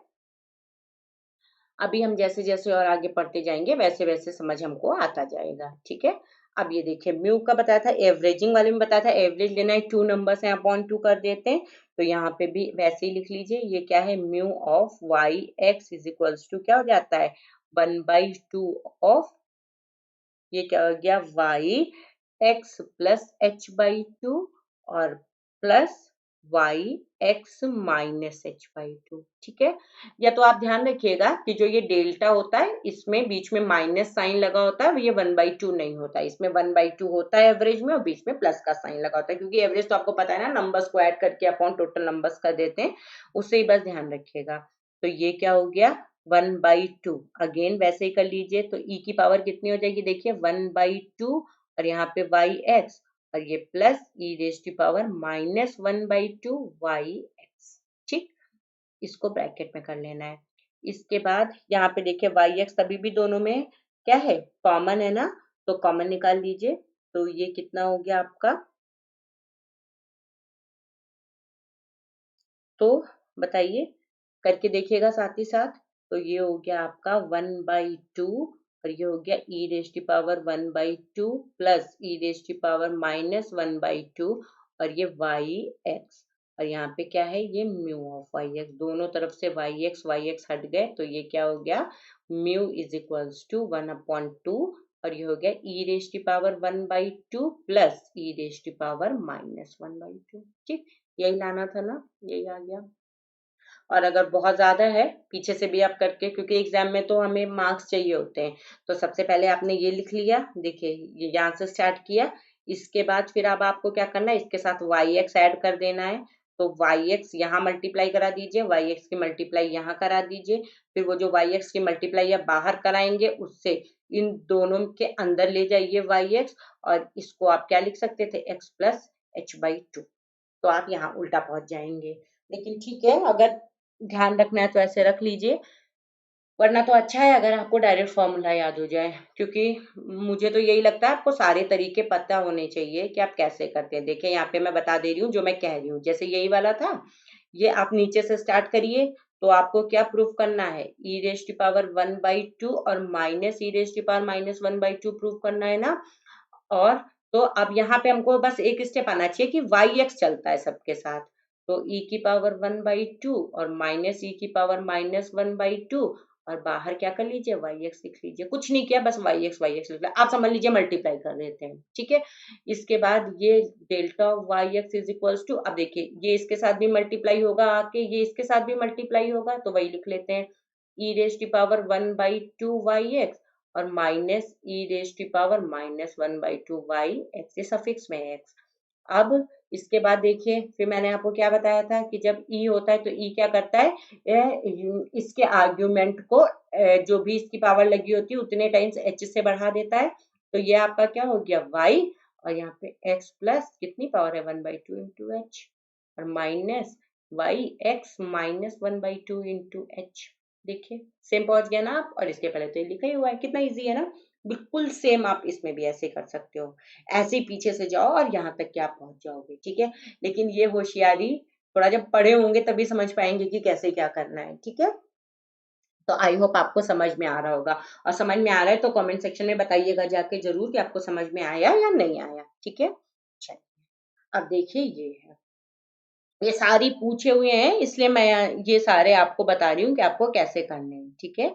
अभी हम जैसे जैसे और आगे पढ़ते जाएंगे वैसे वैसे समझ हमको आता जाएगा, ठीक है। अब ये देखिए, म्यू का बताया था, एवरेजिंग वाले में बताया था एवरेज लेना है, 2 नंबर्स है अपॉन 2 कर देते हैं। तो यहाँ पे भी वैसे ही लिख लीजिए, ये क्या है, mu of y x is equals to क्या हो जाता है, 1/2 ऑफ, ये क्या हो गया, वाई एक्स प्लस h/2 और plus Y x minus h/2, ठीक है। या तो आप ध्यान रखिएगा कि जो ये डेल्टा होता है इसमें बीच में माइनस साइन लगा होता है, ये 1/2 नहीं होता है, इसमें 1/2 होता है एवरेज में, और बीच में प्लस का साइन लगा होता है, क्योंकि एवरेज तो आपको पता है ना, नंबर्स को ऐड करके अपॉन टोटल नंबर्स कर देते हैं, उससे ही बस ध्यान रखिएगा। तो ये क्या हो गया, 1/2, अगेन वैसे ही कर लीजिए, तो e की पावर कितनी हो जाएगी, देखिए 1/2 और यहाँ पे वाई एक्स, और ये plus e raise to power -1/2 y x, ठीक। इसको ब्रैकेट में कर लेना है। इसके बाद यहाँ पे देखिए वाई एक्स अभी भी दोनों में क्या है, कॉमन है ना, तो कॉमन निकाल लीजिए। तो ये कितना हो गया आपका, तो बताइए, करके देखिएगा साथ ही साथ। तो ये हो गया आपका 1/2 और ये हो गया e raise to power 1/2 plus e raise to power -1/2 और ये वाई एक्स, और यहाँ पे क्या है, ये म्यू ऑफ वाई एक्स, दोनों तरफ से वाई एक्स हट गए, तो ये क्या हो गया, म्यू इज इक्वल्स टू 1/2 और ये हो गया e raise to power 1/2 plus e raise to power -1/2, ठीक। यही लाना था ना, यही आ गया। और अगर बहुत ज्यादा है, पीछे से भी आप करके, क्योंकि एग्जाम में तो हमें मार्क्स चाहिए होते हैं, तो सबसे पहले आपने ये लिख लिया, देखिए ये यहाँ से स्टार्ट किया, इसके बाद फिर अब आपको क्या करना है, इसके साथ वाई एक्स ऐड कर देना है। तो वाई एक्स यहाँ मल्टीप्लाई करा दीजिए, वाई एक्स की मल्टीप्लाई यहाँ करा दीजिए, फिर वो जो वाई एक्स की मल्टीप्लाई आप बाहर कराएंगे उससे इन दोनों के अंदर ले जाइए वाई एक्स, और इसको आप क्या लिख सकते थे, एक्स प्लस h/2, तो आप यहाँ उल्टा पहुंच जाएंगे। लेकिन ठीक है, अगर ध्यान रखना है तो ऐसे रख लीजिए, वरना तो अच्छा है अगर आपको डायरेक्ट फॉर्मूला याद हो जाए, क्योंकि मुझे तो यही लगता है आपको सारे तरीके पता होने चाहिए कि आप कैसे करते हैं। देखिए यहाँ पे मैं बता दे रही हूँ जो मैं कह रही हूँ, जैसे यही वाला था, ये आप नीचे से स्टार्ट करिए, तो आपको क्या प्रूफ करना है, ई रेज टू पावर 1/2 और minus e raise to power -1/2 proof करना है ना। और तो अब यहाँ पे हमको बस एक स्टेप आना चाहिए कि वाई एक्स चलता है सबके साथ, तो e की पावर 1/2 और माइनस ई की पावर -1/2, और बाहर क्या कर लीजिए, वाई एक्स लिख लीजिए, कुछ नहीं किया, बस वाई एक्स लिख लिया, आप समझ लीजिए मल्टीप्लाई कर देते हैं, ठीक है। इसके बाद ये delta y x is equals to, अब देखिए ये इसके साथ भी मल्टीप्लाई होगा आके, ये इसके साथ भी मल्टीप्लाई होगा, तो वही लिख लेते हैं, e raise to power 1/2 y x और minus e raise to power -1/2 y x, ये सफिक्स में है एक्स। अब इसके बाद देखिए, फिर मैंने आपको क्या बताया था कि जब ई होता है तो ई क्या करता है, इसके आर्ग्यूमेंट को जो भी इसकी पावर लगी होती है उतने टाइम्स एच से बढ़ा देता है, तो ये आपका क्या हो गया, वाई, और यहाँ पे एक्स प्लस कितनी पावर है, 1/2 इंटू एच, और minus y x -1/2 into h. देखिए सेम पहुंच गया ना आप, और इसके पहले तो ये लिखा ही हुआ है, कितना इजी है ना, बिल्कुल सेम आप इसमें भी ऐसे कर सकते हो, ऐसे ही पीछे से जाओ और यहाँ तक के आप पहुंच जाओगे, ठीक है। लेकिन ये होशियारी थोड़ा जब पढ़े होंगे तभी समझ पाएंगे कि कैसे क्या करना है, ठीक है। तो आई होप आपको समझ में आ रहा होगा, और समझ में आ रहा है तो कमेंट सेक्शन में बताइएगा जाके जरूर कि आपको समझ में आया या नहीं आया, ठीक है। चलिए अब देखिए, ये है, ये सारी पूछे हुए हैं, इसलिए मैं ये सारे आपको बता रही हूँ कि आपको कैसे करने हैं, ठीक है।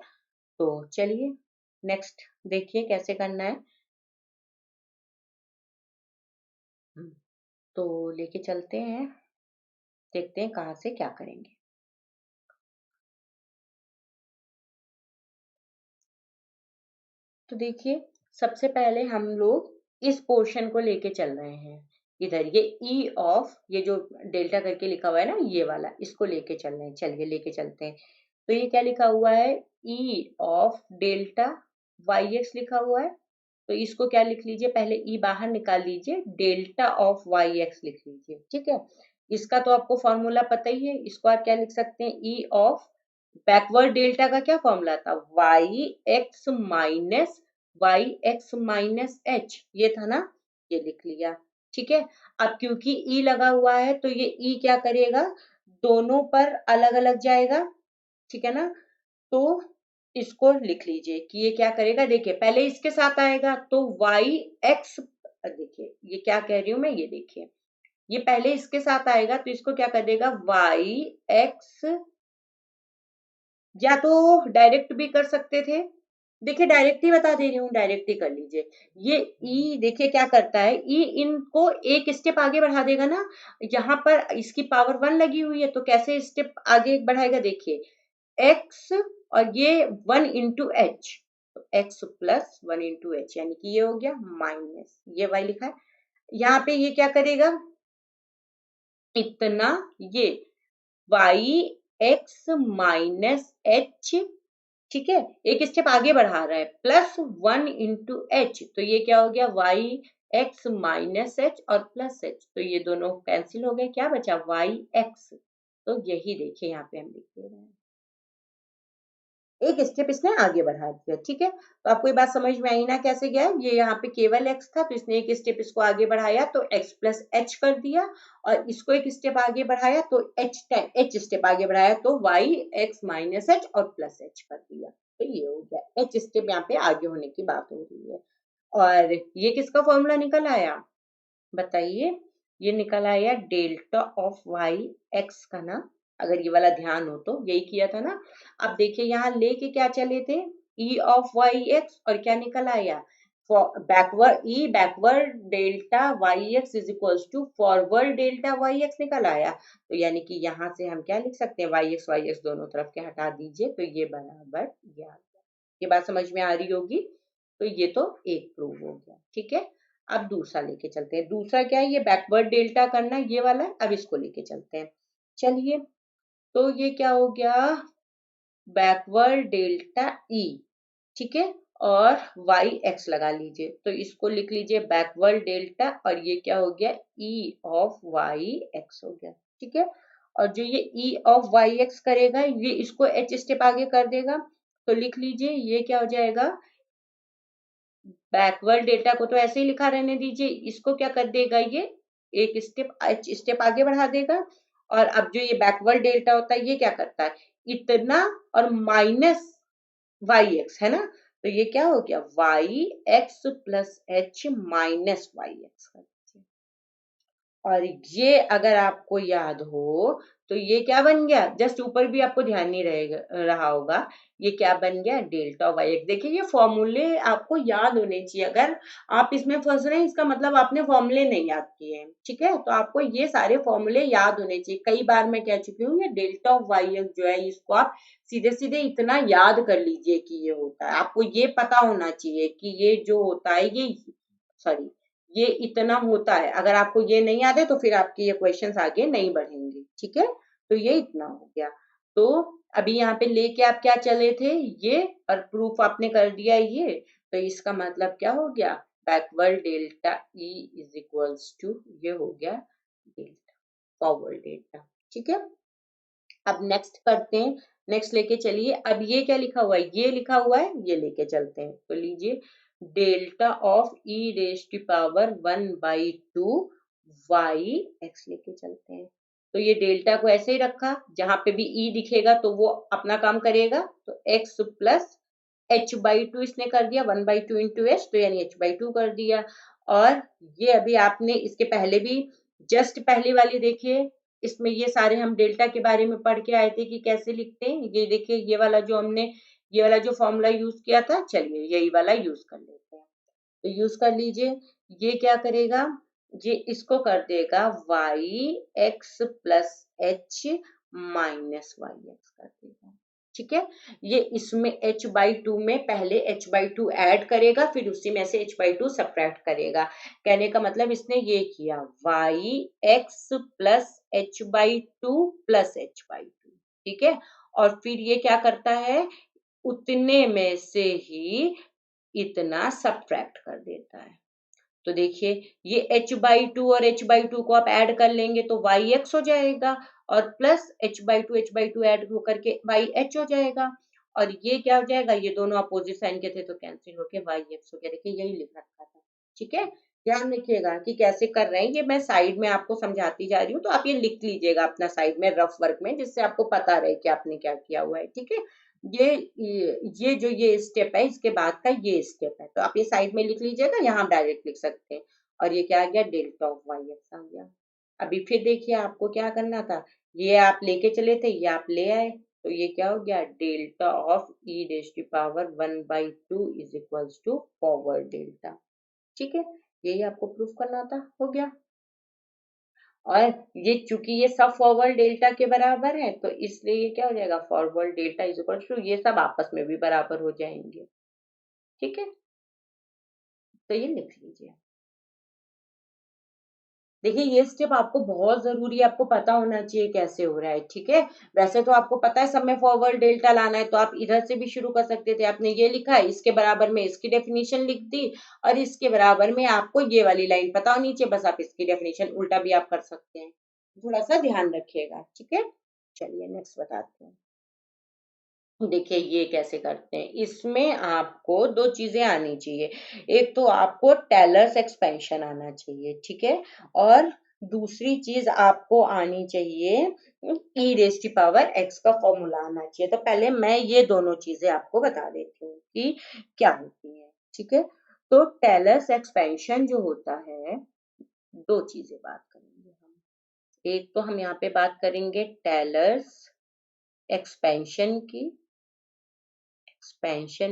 तो चलिए नेक्स्ट देखिए कैसे करना है। हम्म, तो लेके चलते हैं, देखते हैं कहाँ से क्या करेंगे। तो देखिए, सबसे पहले हम लोग इस पोर्शन को लेके चल रहे हैं, इधर ये ई ऑफ, ये जो डेल्टा करके लिखा हुआ है ना, ये वाला, इसको लेके चल रहे हैं, चलिए लेके चलते हैं। तो ये क्या लिखा हुआ है, e of delta, y x लिखा हुआ है, तो इसको क्या लिख लीजिए, पहले ई बाहर निकाल लीजिए, डेल्टा ऑफ वाई एक्स लिख लीजिए, ठीक है। इसका तो आपको फॉर्मूला पता ही है, इसको आप क्या लिख सकते हैं, ई ऑफ बैकवर्ड डेल्टा का क्या फॉर्मूला था, वाई एक्स माइनस एच, ये था ना, ये लिख लिया, ठीक है। अब क्योंकि ई लगा हुआ है तो ये ई क्या करेगा, दोनों पर अलग अलग जाएगा, ठीक है ना। तो इसको लिख लीजिए कि ये क्या करेगा, देखिए पहले इसके साथ आएगा तो वाई एक्स, देखिए ये क्या कह रही हूं मैं, ये देखिए ये पहले इसके साथ आएगा तो इसको क्या कर देगा, वाई एक्स, या तो डायरेक्ट भी कर सकते थे, देखिए डायरेक्ट ही बता दे रही हूँ, डायरेक्ट ही कर लीजिए। ये ई देखिए क्या करता है, ई इनको एक स्टेप आगे बढ़ा देगा ना, यहाँ पर इसकी पावर 1 लगी हुई है तो कैसे स्टेप आगे बढ़ाएगा, देखिए एक्स और ये 1 इंटू एच, तो एक्स प्लस 1 इंटू एच, यानी कि ये हो गया माइनस, ये वाई लिखा है, यहाँ पे ये क्या करेगा, इतना, ये वाई एक्स माइनस एच, ठीक है, एक स्टेप आगे बढ़ा रहा है, प्लस 1 इंटू एच, तो ये क्या हो गया, वाई एक्स माइनस एच और प्लस एच, तो ये दोनों कैंसिल हो गए, क्या बचा, वाई एक्स, तो यही देखिए यहाँ पे हम लिख दे रहे हैं, एक स्टेप इसने आगे बढ़ा दिया, ठीक है। तो आपको ये बात समझ में आई ना कैसे गया, ये यहाँ पे केवल x था तो इसने एक स्टेप इसको आगे बढ़ाया तो x प्लस एच कर दिया, और इसको एक स्टेप आगे बढ़ाया तो एच स्टेप आगे बढ़ाया तो y x माइनस एच और प्लस एच कर दिया, तो ये हो गया h स्टेप यहाँ पे आगे होने की बात हो रही है। और ये किसका फॉर्मूला निकल आया, बताइए, ये निकल आया डेल्टा ऑफ वाई एक्स का ना, अगर ये वाला ध्यान हो तो यही किया था ना। अब देखिए यहाँ लेके क्या चले थे, ई ऑफ वाई एक्स, और क्या निकल आया, backward delta y x is equals to forward delta y x निकल आया, तो यानी कि यहाँ से हम क्या लिख सकते हैं, वाई एक्स दोनों तरफ के हटा दीजिए तो ये बराबर ये आ गया, ये बात समझ में आ रही होगी, तो ये तो एक प्रूव हो गया, ठीक है। अब दूसरा लेके चलते हैं, दूसरा क्या है, ये बैकवर्ड डेल्टा करना है, ये वाला है, अब इसको लेके चलते हैं, चलिए। तो ये क्या हो गया, बैकवर्ड डेल्टा ई, ठीक है, और वाई एक्स लगा लीजिए, तो इसको लिख लीजिए बैकवर्ड डेल्टा, और ये क्या हो गया, ई ऑफ वाई एक्स हो गया, ठीक है। और जो ये ई ऑफ वाई एक्स करेगा, ये इसको एच स्टेप आगे कर देगा, तो लिख लीजिए ये क्या हो जाएगा, बैकवर्ड डेटा को तो ऐसे ही लिखा रहने दीजिए, इसको क्या कर देगा, ये एक स्टेप आगे बढ़ा देगा, और अब जो ये बैकवर्ड डेल्टा होता है ये क्या करता है, इतना और माइनस वाई एक्स है ना, तो ये क्या हो गया, y x plus h minus y x, और ये अगर आपको याद हो तो ये क्या बन गया, जस्ट ऊपर भी आपको ध्यान नहीं रहेगा रहा होगा, ये क्या बन गया, डेल्टा वाई एक्स। देखिए ये फॉर्मूले आपको याद होने चाहिए, अगर आप इसमें फंस रहे हैं इसका मतलब आपने फॉर्मूले नहीं याद किए हैं, ठीक है, तो आपको ये सारे फॉर्मूले याद होने चाहिए, कई बार मैं कह चुकी हूँ, ये डेल्टा ऑफ वाई एक्स जो है इसको आप सीधे सीधे इतना याद कर लीजिए कि ये होता है, आपको ये पता होना चाहिए कि ये जो होता है ये, सॉरी, ये इतना होता है, अगर आपको ये नहीं याद है तो फिर आपके ये क्वेश्चंस आगे नहीं बढ़ेंगे, ठीक है, तो ये इतना हो गया। तो अभी यहाँ पे लेके आप क्या चले थे, ये, और प्रूफ आपने कर दिया ये, तो इसका मतलब क्या हो गया, backward delta e is equals to, ये हो गया डेल्टा फॉरवर्ड डेल्टा, ठीक है। अब नेक्स्ट करते हैं, नेक्स्ट लेके चलिए, अब ये क्या लिखा हुआ है, ये लिखा हुआ है, ये लेके चलते हैं, तो लीजिए delta of e raise to power 1/2 y x लेके चलते हैं, तो ये डेल्टा को ऐसे ही रखा, जहां पे भी ई दिखेगा तो वो अपना काम करेगा, तो एक्स प्लस h/2 इसने कर दिया, 1/2 इंटू एच, तो यानी h/2 कर दिया। और ये अभी आपने इसके पहले भी जस्ट पहली वाली देखिए, इसमें ये सारे हम डेल्टा के बारे में पढ़ के आए थे कि कैसे लिखते हैं, ये देखिए ये वाला जो हमने, ये वाला जो फॉर्मूला यूज किया था, चलिए यही वाला यूज कर लेते हैं, तो यूज कर लीजिए, ये क्या करेगा, ये इसको कर देगा y x plus h minus y x कर देगा, ठीक है। ये इसमें h/2 में पहले h/2 ऐड करेगा, फिर उसी में से h/2 सब्ट्रैक्ट करेगा, कहने का मतलब इसने ये किया, Y x plus h/2 plus h/2, ठीक है, और फिर ये क्या करता है, उतने में से ही इतना सब्ट्रैक्ट कर देता है। तो देखिए ये h/2 और h/2 को आप ऐड कर लेंगे तो yx हो जाएगा, और प्लस h/2 ऐड होकर के yh हो जाएगा, और ये क्या हो जाएगा, ये दोनों अपोजिट साइन के थे तो कैंसिल होके yx हो गया। देखिए यही लिख रखा था। ठीक है, ध्यान रखिएगा कि कैसे कर रहे हैं, ये मैं साइड में आपको समझाती जा रही हूँ, तो आप ये लिख लीजिएगा अपना साइड में रफ वर्क में, जिससे आपको पता रहे कि आपने क्या किया हुआ है। ठीक है, ये जो ये स्टेप है, इसके बाद का ये स्टेप है, तो आप ये साइड में लिख लीजिएगा, यहाँ आप डायरेक्ट लिख सकते हैं। और ये क्या आ गया, डेल्टा ऑफ वाई एक्स आ गया। अभी फिर देखिए आपको क्या करना था, ये आप लेके चले थे, ये आप ले आए, तो ये क्या हो गया, delta of e raise to power 1/2 is equals to forward delta. ठीक है, यही आपको प्रूफ करना था, हो गया। और ये चूंकि ये सब फॉरवर्ड डेल्टा के बराबर है, तो इसलिए ये क्या हो जाएगा, forward delta is equal to, ये सब आपस में भी बराबर हो जाएंगे। ठीक है, तो ये लिख लीजिए। देखिए ये स्टेप आपको बहुत जरूरी है, आपको पता होना चाहिए कैसे हो रहा है। ठीक है, वैसे तो आपको पता है सब में फॉरवर्ड डेल्टा लाना है, तो आप इधर से भी शुरू कर सकते थे। आपने ये लिखा है, इसके बराबर में इसकी डेफिनेशन लिख दी, और इसके बराबर में आपको ये वाली लाइन पता होनी चाहिए, बस आप इसकी डेफिनेशन उल्टा भी आप कर सकते हैं। थोड़ा सा ध्यान रखिएगा। ठीक है, चलिए नेक्स्ट बताते हैं। देखिए ये कैसे करते हैं, इसमें आपको दो चीजें आनी चाहिए। एक तो आपको टेलर्स एक्सपेंशन आना चाहिए, ठीक है, और दूसरी चीज आपको आनी चाहिए e raise to power x का फॉर्मूला आना चाहिए। तो पहले मैं ये दोनों चीजें आपको बता देती हूँ कि क्या होती है। ठीक है, तो टेलर्स एक्सपेंशन जो होता है, दो चीजें बात करेंगे हम। एक तो हम यहाँ पे बात करेंगे टेलर्स एक्सपेंशन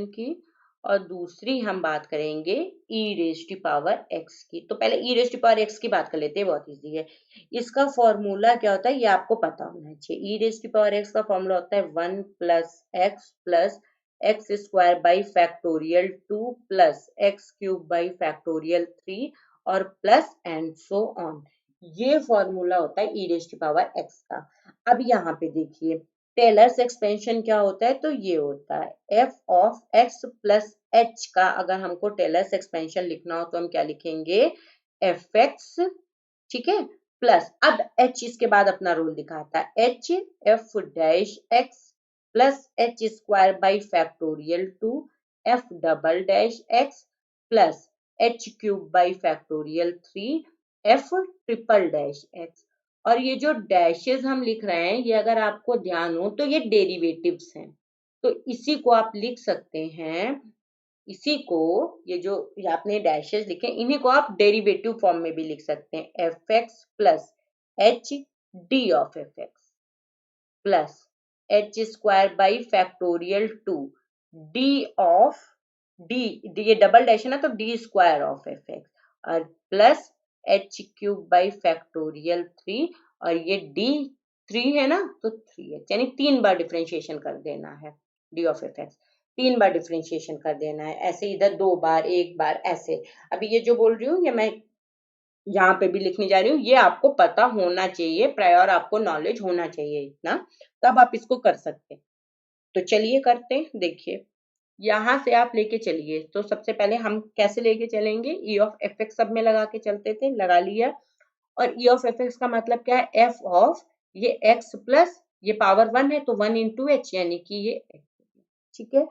की और दूसरी हम बात करेंगे e raise to power x की। तो पहले e raise to power x की बात कर लेते हैं, बहुत इजी है। इसका फॉर्मूला क्या होता है, ये आपको पता होना चाहिए। E raise to power x का फॉर्मूला होता है 1 plus x square by factorial 2 plus x cube by factorial 3 और प्लस एंड सो ऑन। ये फॉर्मूला होता है e raise to power x का। अब यहाँ पे देखिए टेलर्स एक्सपेंशन क्या होता है, तो ये होता है F of x plus H का, अगर हमको टेलर्स एक्सपेंशन लिखना हो तो हम क्या लिखेंगे, एफ एक्स। ठीक है, प्लस अब एच इसके बाद अपना रूल दिखाता है, H f dash x plus h square by factorial 2 f double dash x plus h cube by factorial 3 f triple dash x. और ये जो डैशेस हम लिख रहे हैं, ये अगर आपको ध्यान हो तो ये डेरिवेटिव्स हैं, तो इसी को आप लिख सकते हैं, इसी को, ये जो आपने डैशेस लिखे इन्हीं को आप डेरिवेटिव फॉर्म में भी लिख सकते हैं, f x plus h d of f x plus h square by factorial 2 d of d, ये डबल डैश है ना, तो d square of f x और plus h cube by factorial 3, और ये डी 3 है ना, तो 3x, यानी 3 बार डिफरेंशिएशन कर देना है D of f x, 3 bar differentiation कर देना है, ऐसे इधर 2 बार 1 बार ऐसे। अभी ये जो बोल रही हूँ ये मैं यहाँ पे भी लिखने जा रही हूँ, ये आपको पता होना चाहिए, प्रायर आपको नॉलेज होना चाहिए इतना, तब आप इसको कर सकते हैं। तो चलिए करते हैं। देखिए यहाँ से आप लेके चलिए, तो सबसे पहले हम कैसे लेके चलेंगे, ई ऑफ एफ एक्स सब में लगा के चलते थे, लगा लिया। और ई ऑफ एफ एक्स का मतलब क्या है, एफ ऑफ ये एक्स प्लस ये पावर 1 है तो 1 इंटू एच, यानी कि ये x। ठीक है,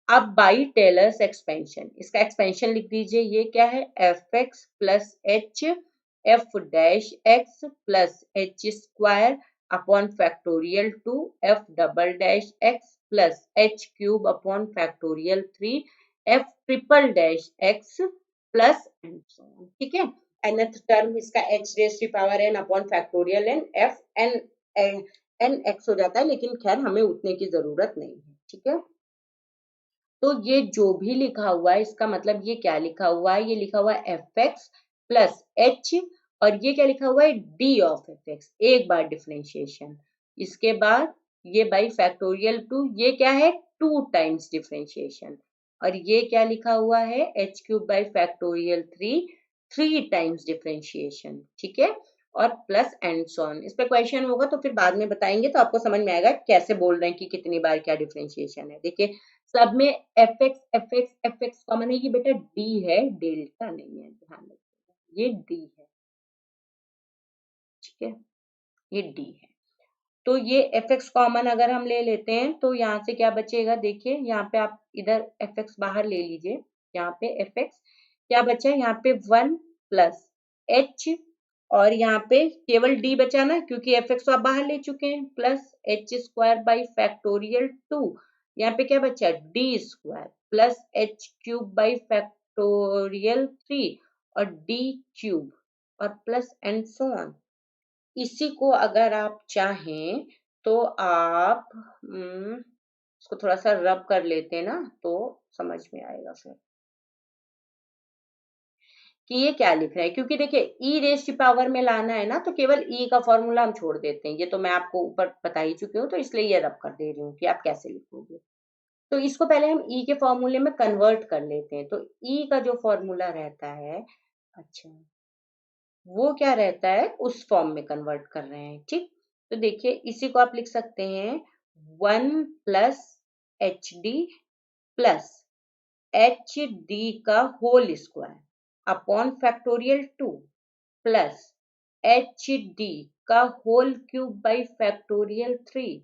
अब बाई टेलर्स एक्सपेंशन, इसका एक्सपेंशन लिख दीजिए, ये क्या है, f x plus h f dash x plus h square upon factorial 2 f double dash x plus h cube upon factorial 3 f triple dash x plus and so on. ठीक है, nth term इसका h raise to power n upon factorial n f n x हो जाता है, लेकिन खैर हमें उतने की जरूरत नहीं है। ठीक है, तो ये जो भी लिखा हुआ है इसका मतलब ये क्या लिखा हुआ है, ये लिखा हुआ है एफ एक्स प्लस एच, और ये क्या लिखा हुआ है, डी ऑफ एफ एक्स, एक बार डिफरेंशिएशन, इसके बाद ये बाई फैक्टोरियल 2, ये क्या है 2 टाइम्स डिफरेंशिएशन, और ये क्या लिखा हुआ है H cube by factorial 3 times differentiation. ठीक है, और प्लस एंड सो ऑन। इस पे क्वेश्चन होगा तो फिर बाद में बताएंगे, तो आपको समझ में आएगा कैसे बोल रहे हैं कि कितनी बार क्या डिफरेंशिएशन है। देखिए सब में एफ एक्स कॉमन है, ये बेटा डी है, डेल्टा नहीं है, ध्यान रखिएगा, ये डी है, ठीक है, ये डी है। तो ये एफ एक्स कॉमन अगर हम ले लेते हैं तो यहाँ से क्या बचेगा, देखिए यहाँ पे आप इधर एफ एक्स बाहर ले लीजिए, यहाँ पे एफ एक्स क्या बचा है, यहाँ पे 1 प्लस एच, और यहाँ पे केवल डी बचा ना, क्योंकि एफ एक्स तो आप बाहर ले चुके हैं, plus h square by factorial 2, यहाँ पे क्या बचा, D square plus h cube by factorial 3 और डी क्यूब और प्लस एंड सो ऑन। इसी को अगर आप चाहें तो आप इसको थोड़ा सा रब कर लेते हैं ना, तो समझ में आएगा फिर कि ये क्या लिख रहा है। क्योंकि देखिए ई रेज की पावर में लाना है ना, तो केवल ई का फॉर्मूला हम छोड़ देते हैं, ये तो मैं आपको ऊपर बता ही चुकी हूँ, तो इसलिए ये रब कर दे रही हूँ कि आप कैसे लिखोगे। तो इसको पहले हम ई के फॉर्मूले में कन्वर्ट कर लेते हैं। तो ई का जो फॉर्मूला रहता है, अच्छा वो क्या रहता है, उस फॉर्म में कन्वर्ट कर रहे हैं, ठीक। तो देखिए इसी को आप लिख सकते हैं 1 plus h d plus h d का whole square upon factorial 2 plus h d का whole cube by factorial 3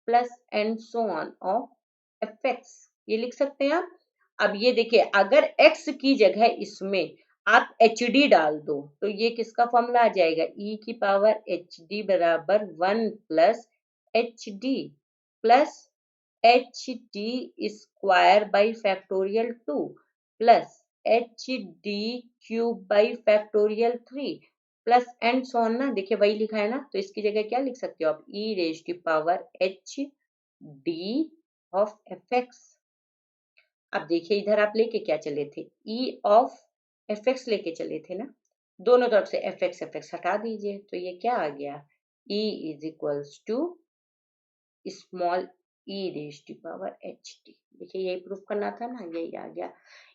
plus and so on of f x, ये लिख सकते हैं आप। अब ये देखिए अगर x की जगह इसमें आप एच डी डाल दो तो ये किसका फॉर्मूला आ जाएगा, e की पावर एच डी बराबर 1 plus h d plus h D square by factorial 2 plus h D cube by factorial 3 plus and so on ना, देखिए वही लिखा है ना, तो इसकी जगह क्या लिख सकते हो आप, e रेज की power h d of f x. अब देखिए इधर आप लेके क्या चले थे, ई ऑफ एफ एक्स लेके चले थे ना, दोनों तरफ से एफ एक्स हटा दीजिए, तो ये क्या आ गया, e is equals to small e raise to power h d. देखिए यही प्रूफ करना था ना, यही आ गया।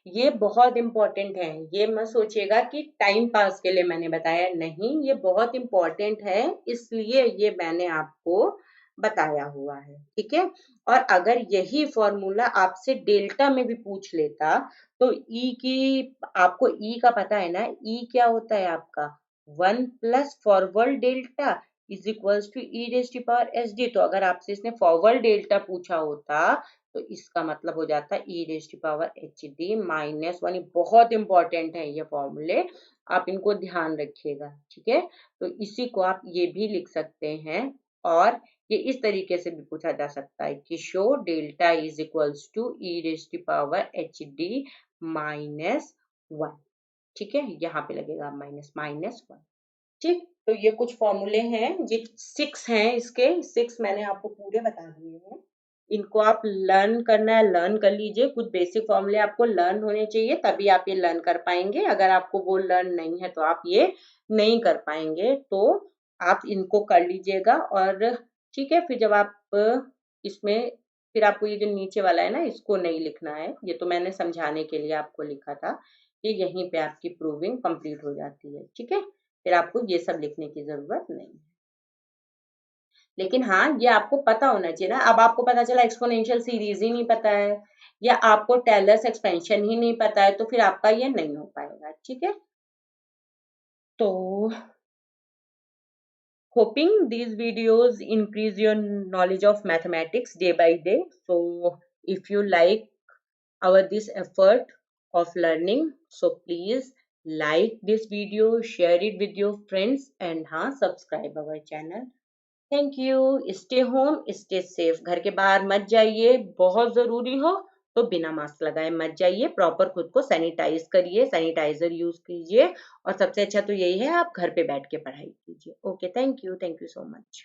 ये बहुत इंपॉर्टेंट है, ये मत सोचिएगा कि टाइम पास के लिए मैंने बताया, नहीं, ये बहुत इंपॉर्टेंट है, इसलिए ये मैंने आपको बताया हुआ है, ठीक है। और अगर यही फॉर्मूला आपसे डेल्टा में भी पूछ लेता तो ई की, आपको ई का पता है ना, ई क्या होता है आपका 1 plus forward delta is equals to e raise to power h d. तो अगर आपसे इसने फॉरवर्ड डेल्टा पूछा होता तो इसका मतलब हो जाता है e raise to power h d -1। बहुत इंपॉर्टेंट है ये फॉर्मूले, आप इनको ध्यान रखिएगा, ठीक है। तो इसी को आप ये भी लिख सकते हैं, और ये इस तरीके से भी पूछा जा सकता है कि show delta is equals to e raise to power h d -1, ठीक है, यहाँ पे लगेगा -1, ठीक। तो ये कुछ फॉर्मूले हैं, ये 6 हैं, इसके 6 मैंने आपको पूरे बता दिए हैं। इनको आप लर्न करना है, लर्न कर लीजिए, कुछ बेसिक फॉर्मूले आपको लर्न होने चाहिए, तभी आप ये लर्न कर पाएंगे। अगर आपको वो लर्न नहीं है तो आप ये नहीं कर पाएंगे, तो आप इनको कर लीजिएगा। और ठीक है, फिर जब आप इसमें, फिर आपको ये जो नीचे वाला है ना, इसको नहीं लिखना है, ये तो मैंने समझाने के लिए आपको लिखा था, ये यहीं पे आपकी प्रूविंग कंप्लीट हो जाती है, ठीक है। फिर आपको ये सब लिखने की जरूरत नहीं है। लेकिन हाँ, ये आपको पता होना चाहिए ना। अब आपको पता चला एक्सपोनेंशियल सीरीज ही नहीं पता है, या आपको टेलर्स एक्सपेंशन ही नहीं पता है, तो फिर आपका ये नहीं हो पाएगा, ठीक है। तो hoping these videos increase your knowledge of mathematics day by day. So if you like our this effort of learning, so please like this video, share it with your friends, and हाँ, subscribe our channel. Thank you. Stay home, stay safe. घर के बाहर मत जाइए, बहुत जरूरी हो तो बिना मास्क लगाए मत जाइए। प्रॉपर खुद को सैनिटाइज करिए, सैनिटाइजर यूज कीजिए, और सबसे अच्छा तो यही है आप घर पे बैठ के पढ़ाई कीजिए। Okay, thank you so much.